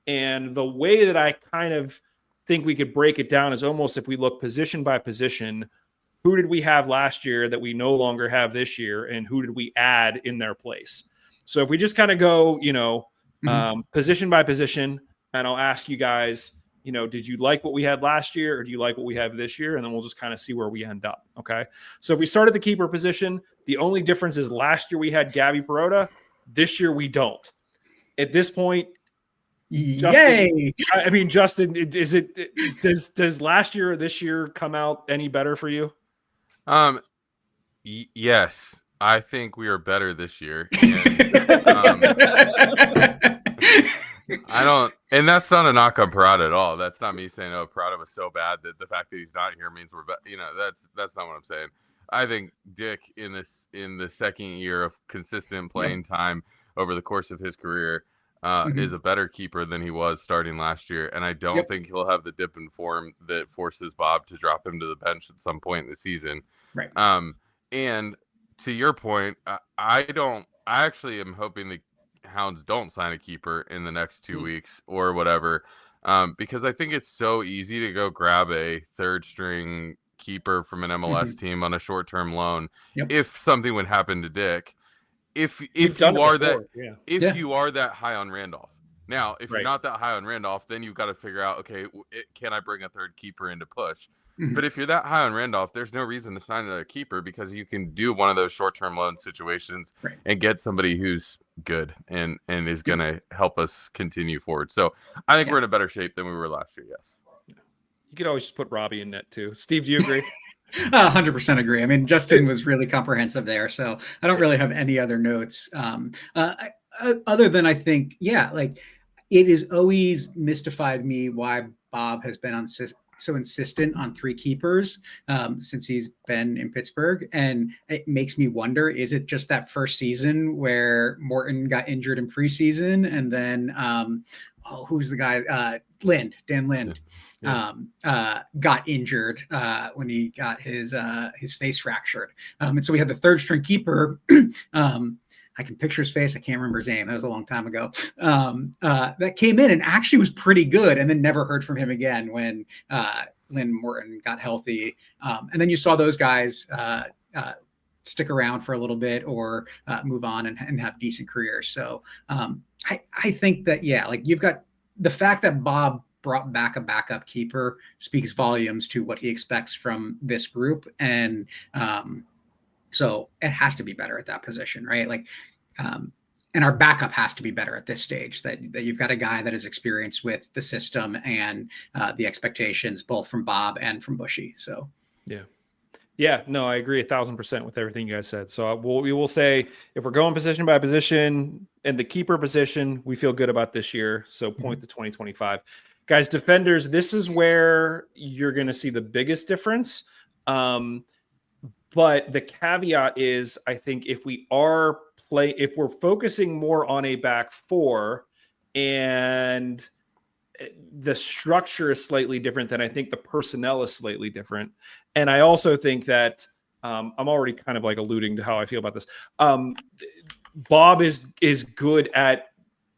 And the way that I kind of think we could break it down is almost, if we look position by position, who did we have last year that we no longer have this year, and who did we add in their place? So if we just kind of go, position by position, and I'll ask you guys, did you like what we had last year, or do you like what we have this year? And then we'll just kind of see where we end up. Okay. So if we start at the keeper position, the only difference is last year we had Gabby Perota. This year we don't. At this point, Justin, yay! Justin, does last year or this year come out any better for you? Yes, I think we are better this year. And, and that's not a knock on Parada at all. That's not me saying, oh, Parada was so bad that the fact that he's not here means we're better. That's not what I'm saying. I think Dick in the second year of consistent playing time over the course of his career is a better keeper than he was starting last year. And I don't think he'll have the dip in form that forces Bob to drop him to the bench at some point in the season. Right. And to your point, I actually am hoping the Hounds don't sign a keeper in the next 2 weeks or whatever, because I think it's so easy to go grab a third string keeper from an MLS team on a short-term loan. If something would happen to Dick, if you are that high on Randolph. Now, if you're not that high on Randolph, then you've got to figure out, okay, can I bring a third keeper in to push? But if you're that high on Randolph, there's no reason to sign another keeper, because you can do one of those short-term loan situations and get somebody who's good and is going to help us continue forward. So I think we're in a better shape than we were last year. Yes. You could always just put Robbie in net too. Steve, do you agree? 100% agree. Justin was really comprehensive there, so I don't really have any other notes. Other than I think, it has always mystified me why Bob has been so insistent on 3 keepers since he's been in Pittsburgh. And it makes me wonder, is it just that first season where Morton got injured in preseason and then who's the guy? Dan Lind. Got injured when he got his face fractured. And so we had the third string keeper. I can picture his face. I can't remember his name. That was a long time ago. That came in and actually was pretty good, and then never heard from him again when Lynn Morton got healthy. And then you saw those guys stick around for a little bit or move on and have decent careers. So I think that, like you've got the fact that Bob brought back a backup keeper speaks volumes to what he expects from this group. And so it has to be better at that position, right? Like, and our backup has to be better at this stage, that you've got a guy that is experienced with the system and the expectations, both from Bob and from Bushy. So, yeah, no, I agree 1,000% with everything you guys said. So we will say, if we're going position by position and the keeper position, we feel good about this year. So point to 2025. Guys, defenders, this is where you're going to see the biggest difference. But the caveat is, I think if we're focusing more on a back four and the structure is slightly different, then I think the personnel is slightly different. And I also think that I'm already kind of like alluding to how I feel about this. Bob is good at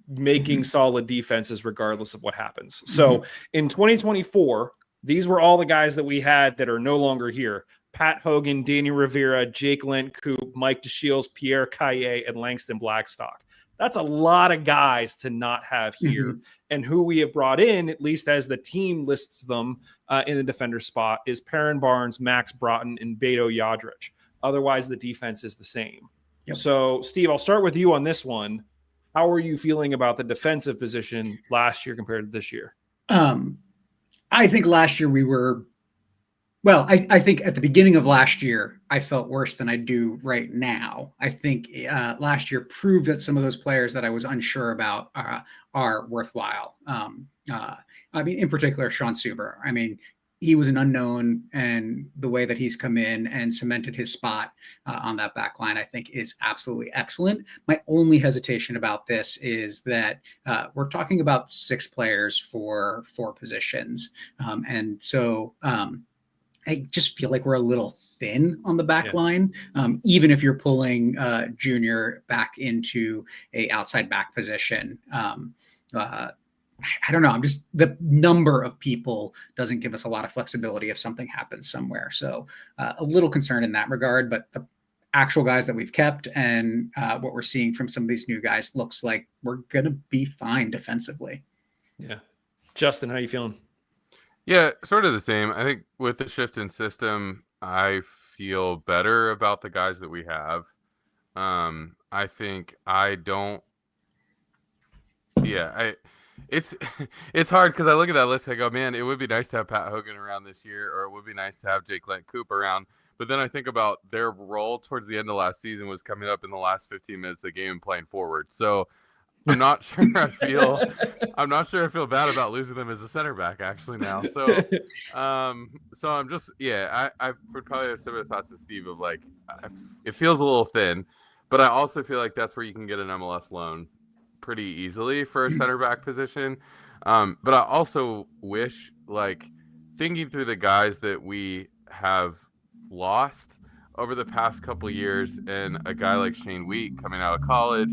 making solid defenses regardless of what happens. So in 2024, these were all the guys that we had that are no longer here. Pat Hogan, Danny Rivera, Jake Lent-Coop, Mike DeShields, Pierre Caillet, and Langston Blackstock. That's a lot of guys to not have here. And who we have brought in, at least as the team lists them in the defender spot, is Perrin Barnes, Max Broughton, and Beto Yadrich. Otherwise, the defense is the same. So, Steve, I'll start with you on this one. How are you feeling about the defensive position last year compared to this year? I think last year we were I think at the beginning of last year, I felt worse than I do right now. I think last year proved that some of those players that I was unsure about are worthwhile. I mean, in particular, Sean Suber. I mean, he was an unknown, and the way that he's come in and cemented his spot on that back line, I think, is absolutely excellent. My only hesitation about this is that we're talking about 6 players for 4 positions. And so I just feel like we're a little thin on the back line, even if you're pulling Junior back into a outside back position. I don't know. The number of people doesn't give us a lot of flexibility if something happens somewhere. So a little concerned in that regard, but the actual guys that we've kept and what we're seeing from some of these new guys looks like we're going to be fine defensively. Yeah. Justin, how are you feeling? Yeah, sort of the same. I think with the shift in system, I feel better about the guys that we have. I think I don't. Yeah, it's hard because I look at that list. I go, man, it would be nice to have Pat Hogan around this year, or it would be nice to have Jake Lent-Coop around. But then I think about their role towards the end of last season was coming up in the last 15 minutes of the game and playing forward. So I'm not sure I feel bad about losing them as a center back actually now. So I'm just, I would probably have similar thoughts to Steve of like, it feels a little thin, but I also feel like that's where you can get an MLS loan pretty easily for a center back position. But I also wish, like, thinking through the guys that we have lost over the past couple of years, and a guy like Shane Wheat coming out of college,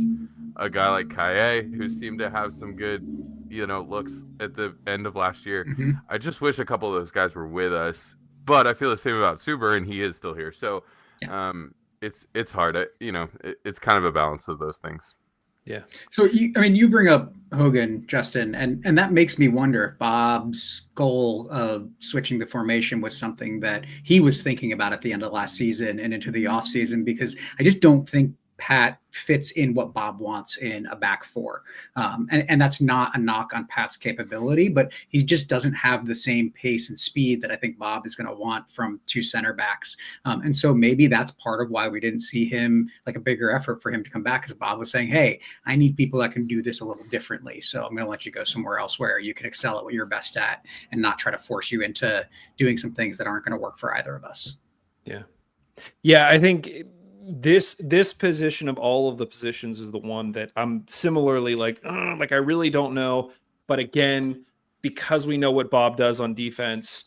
a guy like Caillet, who seemed to have some good, looks at the end of last year. I just wish a couple of those guys were with us. But I feel the same about Suber, and he is still here. So it's hard. It's kind of a balance of those things. Yeah. So, you bring up Hogan, Justin, and that makes me wonder if Bob's goal of switching the formation was something that he was thinking about at the end of last season and into the offseason, because I just don't think Pat fits in what Bob wants in a back four. And that's not a knock on Pat's capability, but he just doesn't have the same pace and speed that I think Bob is going to want from two center backs. And so maybe that's part of why we didn't see him, like a bigger effort for him to come back, because Bob was saying, hey, I need people that can do this a little differently. So I'm going to let you go somewhere else where you can excel at what you're best at and not try to force you into doing some things that aren't going to work for either of us. Yeah. Yeah. I think this position of all of the positions is the one that I'm similarly like I really don't know. But again, because we know what Bob does on defense,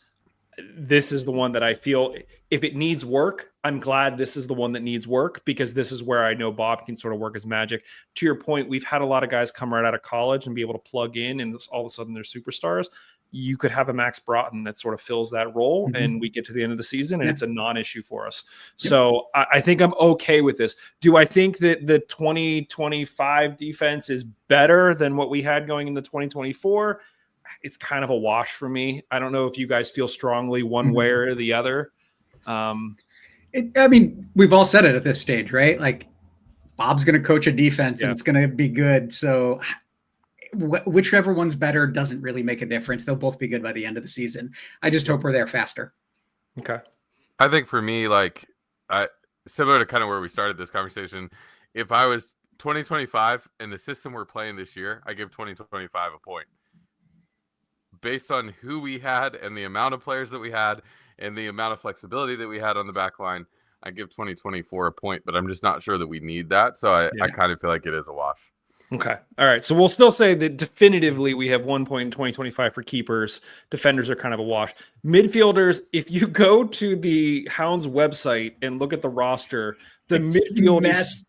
this is the one that I feel if it needs work, I'm glad this is the one that needs work, because this is where I know Bob can sort of work his magic. To your point, we've had a lot of guys come right out of college and be able to plug in, and all of a sudden they're superstars. You could have a Max Broughton that sort of fills that role, and we get to the end of the season and it's a non-issue for us. So I think I'm okay with this. Do I think that the 2025 defense is better than what we had going into 2024? It's kind of a wash for me. I don't know if you guys feel strongly one way or the other. I mean, we've all said it at this stage, right? Like, Bob's going to coach a defense and it's going to be good. So whichever one's better doesn't really make a difference. They'll both be good by the end of the season. I just hope we're there faster. Okay. I think for me, like, similar to kind of where we started this conversation, if I was 2025 and the system we're playing this year, I give 2025 a point. Based on who we had and the amount of players that we had and the amount of flexibility that we had on the back line, I give 2024 a point, but I'm just not sure that we need that. So I kind of feel like it is a wash. Okay. All right. So we'll still say that definitively we have 1 point in 2025 for keepers. Defenders are kind of a wash. Midfielders, if you go to the Hounds website and look at the roster, the midfield is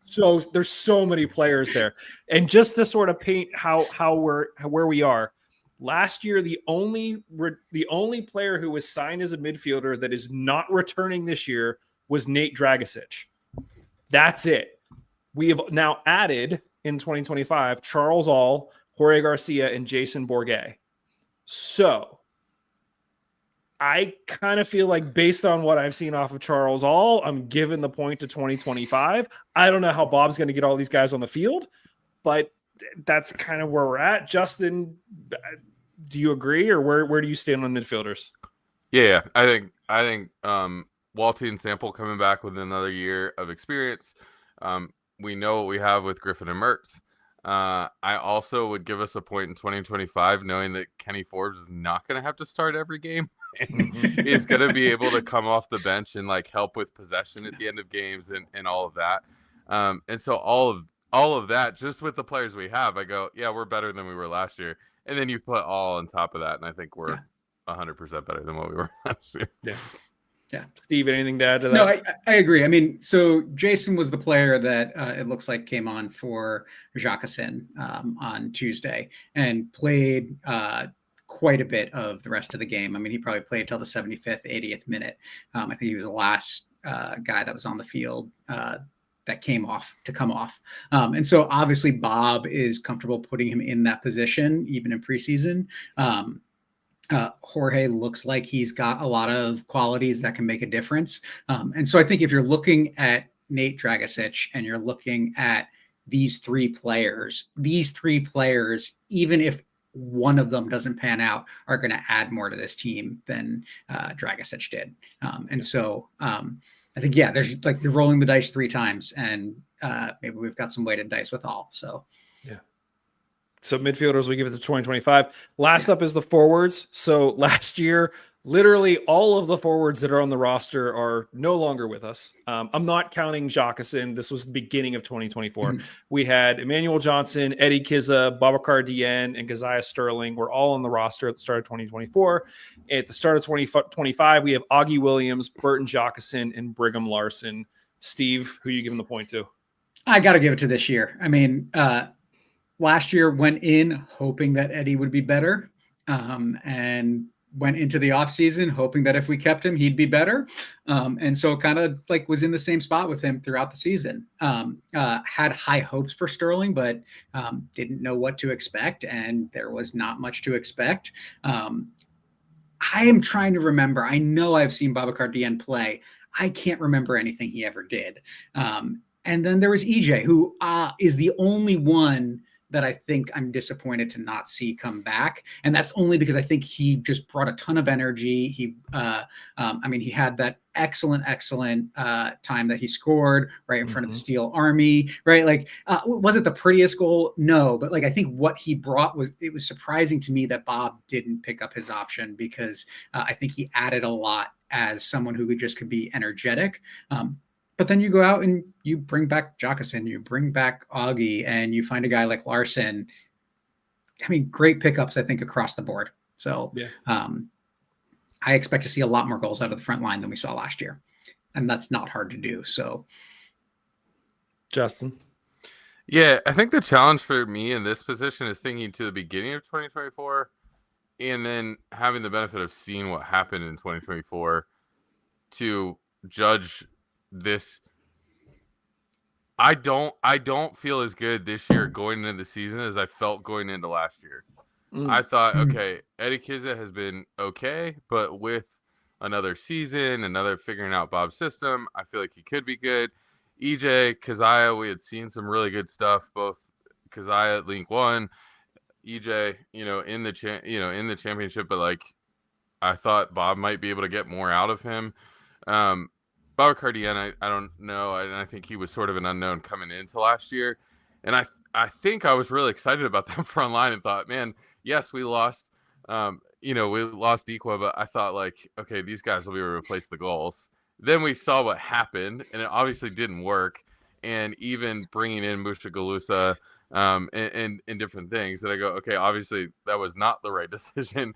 there's so many players there. And just to sort of paint where we are, last year, the only player who was signed as a midfielder that is not returning this year was Nate Dragicic. That's it. We have now added in 2025 Charles All, Jorge Garcia, and Jason Bourget. So I kind of feel like, based on what I've seen off of Charles All, I'm giving the point to 2025. I don't know how Bob's going to get all these guys on the field, but that's kind of where we're at. Justin, do you agree, or where do you stand on midfielders? Yeah, I think Walty and Sample coming back with another year of experience. We know what we have with Griffin and Mertz. I also would give us a point in 2025, knowing that Kenny Forbes is not going to have to start every game. He's going to be able to come off the bench and like help with possession at the end of games and all of that. And so all of that, just with the players we have, I go, yeah, we're better than we were last year. And then you put All on top of that, and I think we're 100% better than what we were last year. Yeah. Steve, anything to add to that? No, I agree. I mean, so Jason was the player that it looks like came on for Jacquesin on Tuesday and played quite a bit of the rest of the game. I mean, he probably played till the 75th, 80th minute. I think he was the last guy that was on the field that come off. And so obviously Bob is comfortable putting him in that position, even in preseason. Jorge looks like he's got a lot of qualities that can make a difference. And so I think if you're looking at Nate Dragicic and you're looking at these three players, even if one of them doesn't pan out, are going to add more to this team than Dragicic did. So I think, there's like, you're rolling the dice 3 times, and maybe we've got some weighted dice with All. So, So midfielders, we give it to 2025. Last up is the forwards. So last year, literally all of the forwards that are on the roster are no longer with us. I'm not counting Jacquesin. This was the beginning of 2024. We had Emmanuel Johnson, Eddie Kizza, Babacar Dieng, and Keziah Sterling were all on the roster at the start of 2024. At the start of 2025, we have Augie Williams, Burton Jacquesin, and Brigham Larson. Steve, who are you giving the point to? I got to give it to this year. I mean, last year went in hoping that Eddie would be better, and went into the offseason hoping that if we kept him, he'd be better. And so kind of like was in the same spot with him throughout the season. Had high hopes for Sterling, but didn't know what to expect, and there was not much to expect. I am trying to remember. I know I've seen Babacar Dieng play. I can't remember anything he ever did. And then there was EJ, who is the only one that I think I'm disappointed to not see come back. And that's only because I think he just brought a ton of energy. He had that excellent time that he scored right in front of the Steel Army, right? Like, was it the prettiest goal? No, but like, I think what he brought was surprising to me that Bob didn't pick up his option, because I think he added a lot as someone who could be energetic. But then you go out and you bring back Jockeson, you bring back Augie, and you find a guy like Larson. I mean, great pickups, I think, across the board. So I expect to see a lot more goals out of the front line than we saw last year. And that's not hard to do. So, Justin? Yeah, I think the challenge for me in this position is thinking to the beginning of 2024 and then having the benefit of seeing what happened in 2024 to judge this. I don't feel as good this year going into the season as I felt going into last year. I thought, okay, Eddie Kizza has been okay, but with another season, another figuring out Bob's system, I feel like he could be good. EJ, Keziah, we had seen some really good stuff, both Keziah at Link 1, EJ, in the championship, but like I thought Bob might be able to get more out of him. Bobby Cardian, I don't know. I think he was sort of an unknown coming into last year. And I think I was really excited about that front line and thought, man, yes, we lost, we lost Dequa, but I thought like, okay, these guys will be able to replace the goals. Then we saw what happened, and it obviously didn't work. And even bringing in Musha Galusa and different things that I go, okay, obviously that was not the right decision.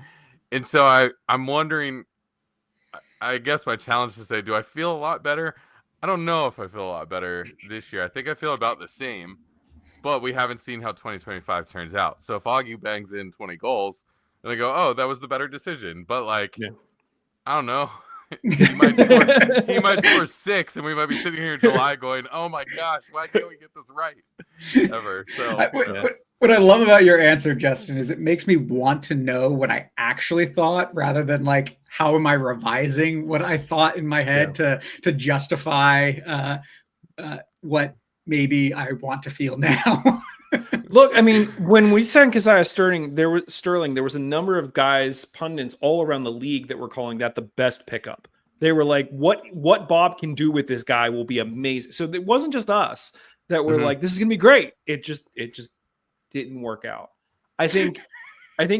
And so I'm wondering, I guess my challenge is to say, do I feel a lot better? I don't know if I feel a lot better this year. I think I feel about the same, but we haven't seen how 2025 turns out. So if Augie bangs in 20 goals, then I go, oh, that was the better decision. But like, I don't know. he might score 6, and we might be sitting here in July going, oh my gosh, why can't we get this right ever? So what I love about your answer, Justin, is it makes me want to know what I actually thought, rather than like, how am I revising what I thought in my head to justify what maybe I want to feel now. Look, I mean, when we signed Keziah Sterling, there was a number of guys, pundits all around the league that were calling that the best pickup. They were like, what Bob can do with this guy will be amazing. So it wasn't just us that were like, this is going to be great. It just didn't work out. I think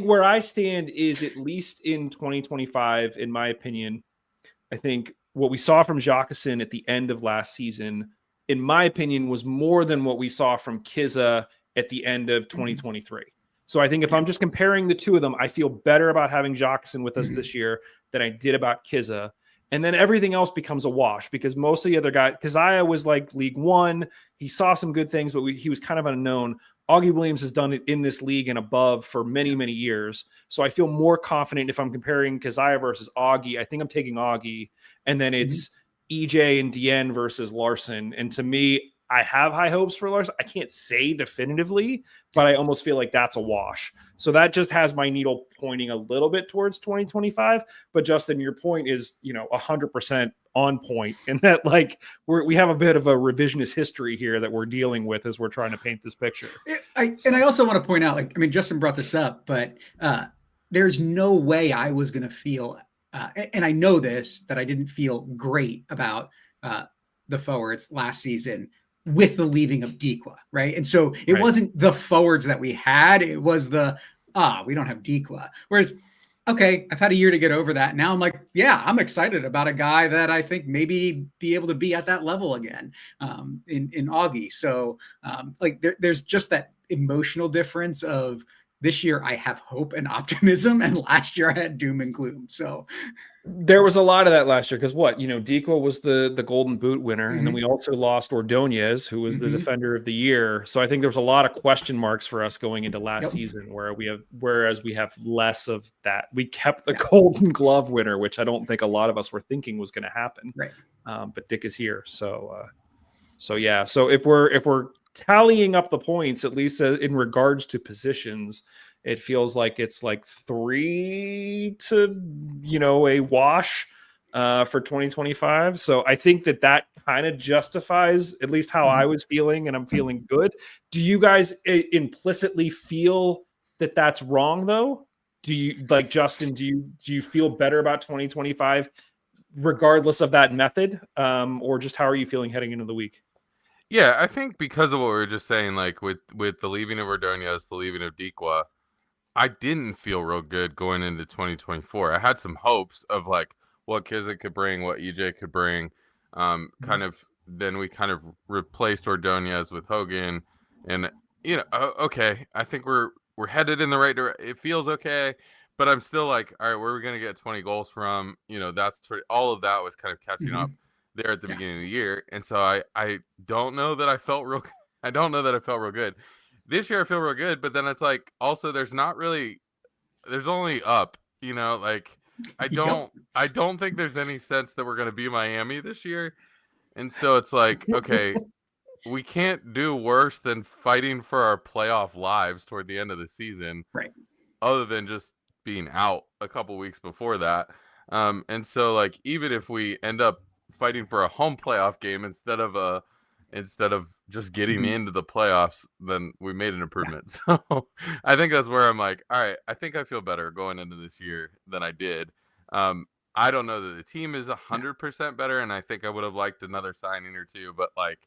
where I stand is, at least in 2025, in my opinion, I think what we saw from Jockeson at the end of last season, in my opinion, was more than what we saw from Kizza at the end of 2023. So I think if I'm just comparing the two of them, I feel better about having Jockeson with us this year than I did about Kizza. And then everything else becomes a wash, because most of the other guys, Keziah was like League One. He saw some good things, but he was kind of unknown. Augie Williams has done it in this league and above for many, many years. So I feel more confident if I'm comparing Keziah versus Augie. I think I'm taking Augie. And then it's EJ and Deanne versus Larson. And to me, I have high hopes for Larson. I can't say definitively, but I almost feel like that's a wash. So that just has my needle pointing a little bit towards 2025. But Justin, your point is, 100% on point, in that like we have a bit of a revisionist history here that we're dealing with as we're trying to paint this picture. I also want to point out, Justin brought this up, but there's no way I was going to feel, and I know this, that I didn't feel great about the forwards last season with the leaving of Dequa, right? And so it wasn't the forwards that we had, it was the, we don't have Dequa. Whereas, okay, I've had a year to get over that. Now I'm like, yeah, I'm excited about a guy that I think maybe be able to be at that level again in Augie. So there's just that emotional difference of, this year I have hope and optimism, and last year I had doom and gloom. So there was a lot of that last year, because Dequa was the Golden Boot winner, and then we also lost Ordonez, who was the Defender of the Year. So I think there's a lot of question marks for us going into last season, whereas we have less of that. We kept the Golden Glove winner, which I don't think a lot of us were thinking was going to happen. Right. But Dick is here, so yeah. So if we're tallying up the points, at least in regards to positions, it feels like it's like 3 to, a wash. for 2025. So I think that kind of justifies at least how I was feeling, and I'm feeling good. Do you guys implicitly feel that that's wrong though? Do you, like Justin, do you feel better about 2025 regardless of that method? Or just how are you feeling heading into the week? Yeah, I think because of what we were just saying, like with the leaving of Ordonez, the leaving of Dikwa, I didn't feel real good going into 2024. I had some hopes of like what Kizik could bring, what EJ could bring. Then we kind of replaced Ordonez with Hogan, and okay, I think we're headed in the right direction. It feels okay, but I'm still like, all right, where are we gonna get 20 goals from? That's all of that was kind of catching up there at the beginning of the year, and so I don't know that I felt real. I don't know that I felt real good. This year I feel real good, but then it's like also there's only up, like I don't think there's any sense that we're going to be Miami this year. And so it's like, okay, we can't do worse than fighting for our playoff lives toward the end of the season. Right. Other than just being out a couple weeks before that. And so like, even if we end up fighting for a home playoff game instead of just getting into the playoffs, then we made an improvement. Yeah. So I think that's where I'm like, all right, I think I feel better going into this year than I did. I don't know that the team is 100% better, and I think I would have liked another signing or two, but like,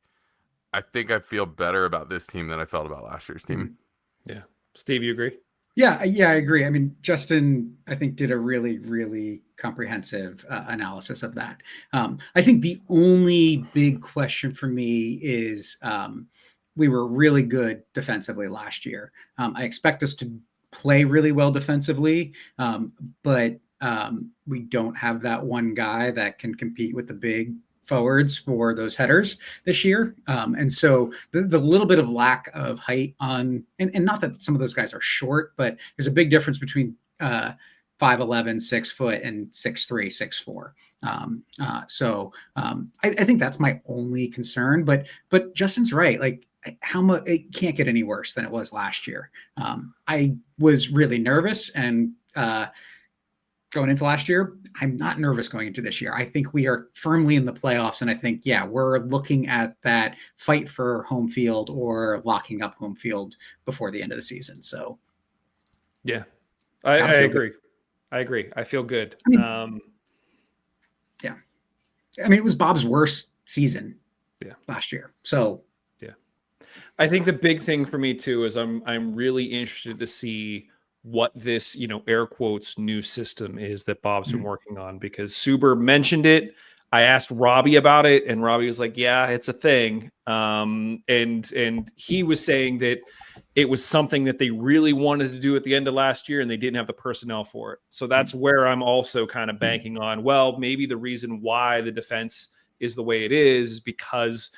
I think I feel better about this team than I felt about last year's team. Yeah. Steve, you agree? Yeah, I agree. I mean, Justin, I think, did a really, really comprehensive analysis of that. I think the only big question for me is we were really good defensively last year. I expect us to play really well defensively, but we don't have that one guy that can compete with the big forwards for those headers this year. And so the little bit of lack of height on, and not that some of those guys are short, but there's a big difference between 5'11", 6 foot, and 6'3", 6'4". So I think that's my only concern, but Justin's right. Like, how much it can't get any worse than it was last year. I was really nervous, and going into last year, I'm not nervous going into this year. I think we are firmly in the playoffs, and I think, we're looking at that fight for home field or locking up home field before the end of the season. So, yeah, I agree. Good. I agree. I feel good. Yeah. I mean, it was Bob's worst season last year. So, yeah. I think the big thing for me too is I'm really interested to see what this, air quotes, new system is that Bob's been working on, because Suber mentioned it. I asked Robbie about it, and Robbie was like, yeah, it's a thing. And he was saying that it was something that they really wanted to do at the end of last year, and they didn't have the personnel for it. So that's where I'm also kind of banking on, well, maybe the reason why the defense is the way it is because,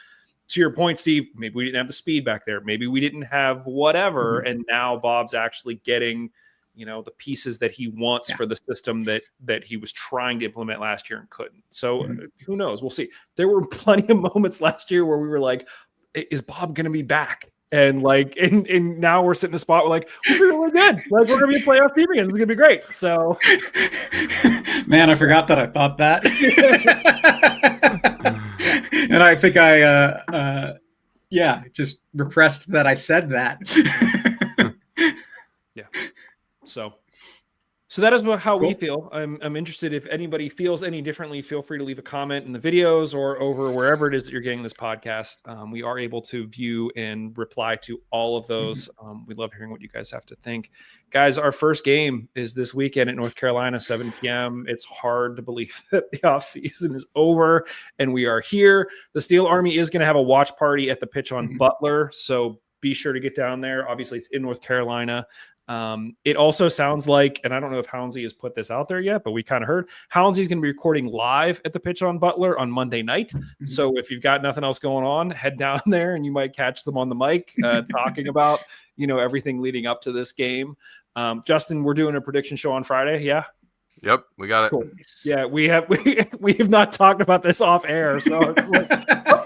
to your point, Steve, maybe we didn't have the speed back there. Maybe we didn't have whatever. And now Bob's actually getting, the pieces that he wants for the system that he was trying to implement last year and couldn't. So who knows? We'll see. There were plenty of moments last year where we were like, is Bob going to be back? And like, and now we're sitting in a spot where like, we're really good. Like, we're going to be a playoff team again. It's going to be great. So, man, I forgot that I thought that. And I think I, just repressed that I said that. Yeah. So that is how we feel. I'm interested if anybody feels any differently. Feel free to leave a comment in the videos or over wherever it is that you're getting this podcast. We are able to view and reply to all of those. We love hearing what you guys have to think. Guys, our first game is this weekend at North Carolina, 7 p.m. It's hard to believe that the off season is over and we are here. The Steel Army is going to have a watch party at the pitch on Butler, so be sure to get down there. Obviously, it's in North Carolina. It also sounds like, and I don't know if Houndsy has put this out there yet, but we kind of heard Houndsy is going to be recording live at the pitch on Butler on Monday night. So if you've got nothing else going on, head down there and you might catch them on the mic talking about, everything leading up to this game. Justin, we're doing a prediction show on Friday. Yeah. Yep, we got it. Cool. Yeah, we have not talked about this off air, so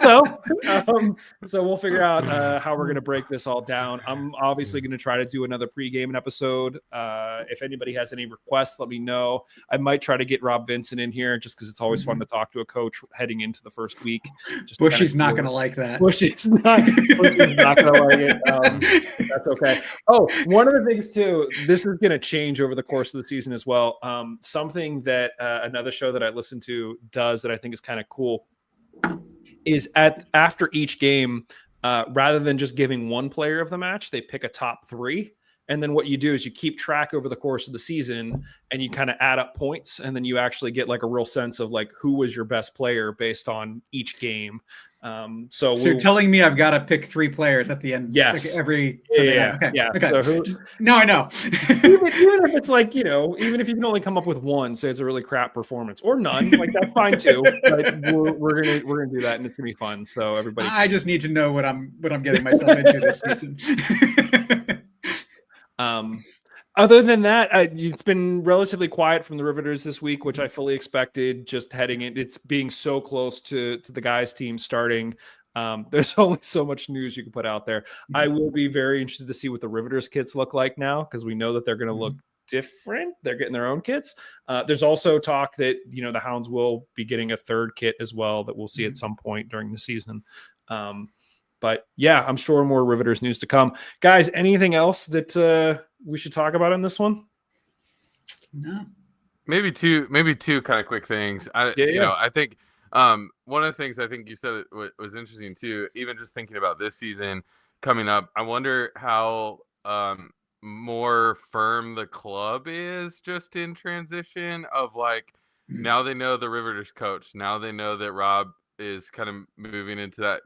though. So we'll figure out how we're going to break this all down. I'm obviously going to try to do another pregame episode. If anybody has any requests, let me know. I might try to get Rob Vincent in here just because it's always fun to talk to a coach heading into the first week. Bushy's not going to like that. Bushy's not going to like it. That's okay. Oh, one of the things too, this is going to change over the course of the season as well. Something that another show that I listen to does that I think is kind of cool is after each game, rather than just giving one player of the match, they pick a top 3. And then what you do is you keep track over the course of the season and you kind of add up points. And then you actually get like a real sense of like who was your best player based on each game. So you're telling me I've got to pick 3 players at the end. Yes. Like every Sunday night. Okay. Yeah. Okay. So no, I know. even if it's like, even if you can only come up with one, say it's a really crap performance or none, like that's fine too. But we're gonna do that and it's gonna be fun. So everybody, I just need to know what I'm getting myself into this season. Other than that, it's been relatively quiet from the Riveters this week, which I fully expected. Just heading in, it's being so close to the guys' team starting. There's only so much news you can put out there. I will be very interested to see what the Riveters kits look like now because we know that they're going to look different. They're getting their own kits. There's also talk that the Hounds will be getting a third kit as well that we'll see at some point during the season. But yeah, I'm sure more Riveters news to come. Guys, anything else that we should talk about in this one? No. Maybe two kind of quick things. I think one of the things I think you said was interesting too, even just thinking about this season coming up, I wonder how more firm the club is just in transition of like, now they know the Riveters coach. Now they know that Rob is kind of moving into that,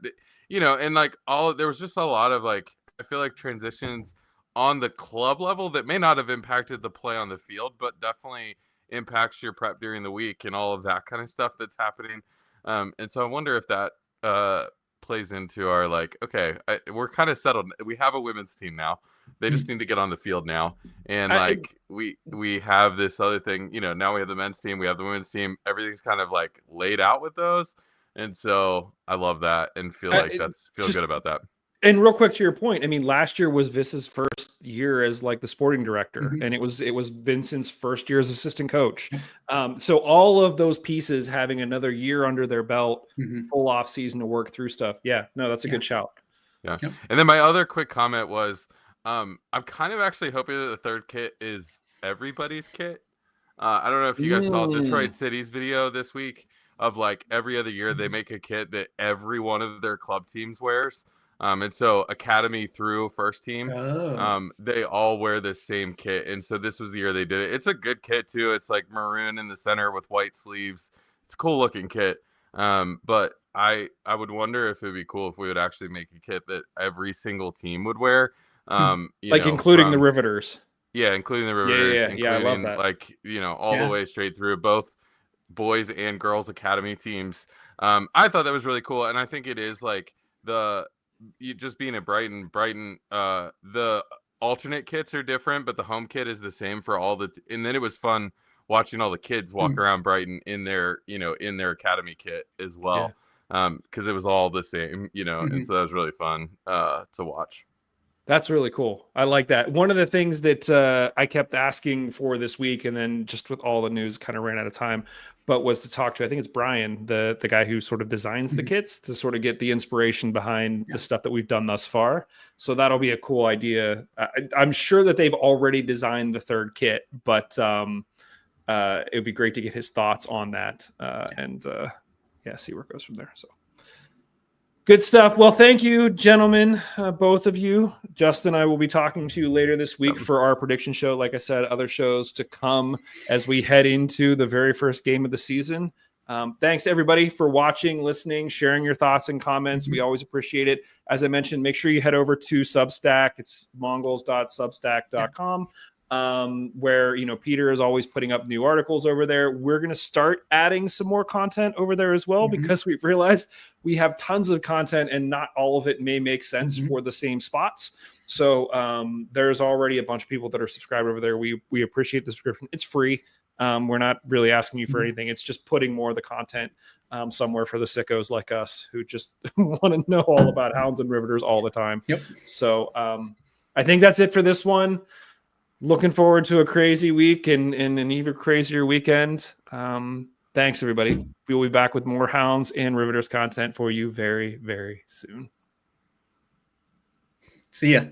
and like there was just a lot of like, I feel like transitions on the club level that may not have impacted the play on the field, but definitely impacts your prep during the week and all of that kind of stuff that's happening. And so I wonder if that plays into our like, okay, we're kind of settled. We have a women's team now. They just need to get on the field now. And we have this other thing, now we have the men's team, we have the women's team. Everything's kind of like laid out with those. And so I love that and feel like feel good about that. And real quick to your point, I mean, last year was Vis's first year as like the sporting director, and it was Vincent's first year as assistant coach. So all of those pieces having another year under their belt, full off season to work through stuff. Yeah, no, that's a good shout. Yeah. Yep. And then my other quick comment was, I'm kind of actually hoping that the third kit is everybody's kit. I don't know if you guys saw Detroit City's video this week of like every other year they make a kit that every one of their club teams wears. And so academy through first team, they all wear the same kit. And so this was the year they did it. It's a good kit too. It's like maroon in the center with white sleeves. It's a cool looking kit. But I would wonder if it'd be cool if we would actually make a kit that every single team would wear. Including the Riveters. Yeah, including the Riveters. Yeah, I love that. Like, all the way straight through both boys and girls academy teams. I thought that was really cool. And I think it is like you just being at Brighton, the alternate kits are different, but the home kit is the same for all and then it was fun watching all the kids walk around Brighton in their academy kit as well. Because it was all the same, and so that was really fun to watch. That's really cool. I like that. One of the things that I kept asking for this week, and then just with all the news kind of ran out of time, but was to talk to, I think it's Brian, the guy who sort of designs the kits, to sort of get the inspiration behind the stuff that we've done thus far. So that'll be a cool idea. I'm sure that they've already designed the third kit, but it would be great to get his thoughts on that and see where it goes from there. So. Good stuff. Well, thank you, gentlemen, both of you. Justin, I will be talking to you later this week for our prediction show. Like I said, other shows to come as we head into the very first game of the season. Thanks to everybody for watching, listening, sharing your thoughts and comments. We always appreciate it. As I mentioned, make sure you head over to Substack. It's mongols.substack.com. Where Peter is always putting up new articles over there. We're going to start adding some more content over there as well, because we've realized we have tons of content and not all of it may make sense for the same spots. So there's already a bunch of people that are subscribed over there. We appreciate the subscription. It's free. We're not really asking you for anything. It's just putting more of the content somewhere for the sickos like us who just want to know all about Hounds and Riveters all the time. Yep. So I think that's it for this one. Looking forward to a crazy week and an even crazier weekend. Thanks, everybody. We will be back with more Hounds and Riveters content for you very, very soon. See ya.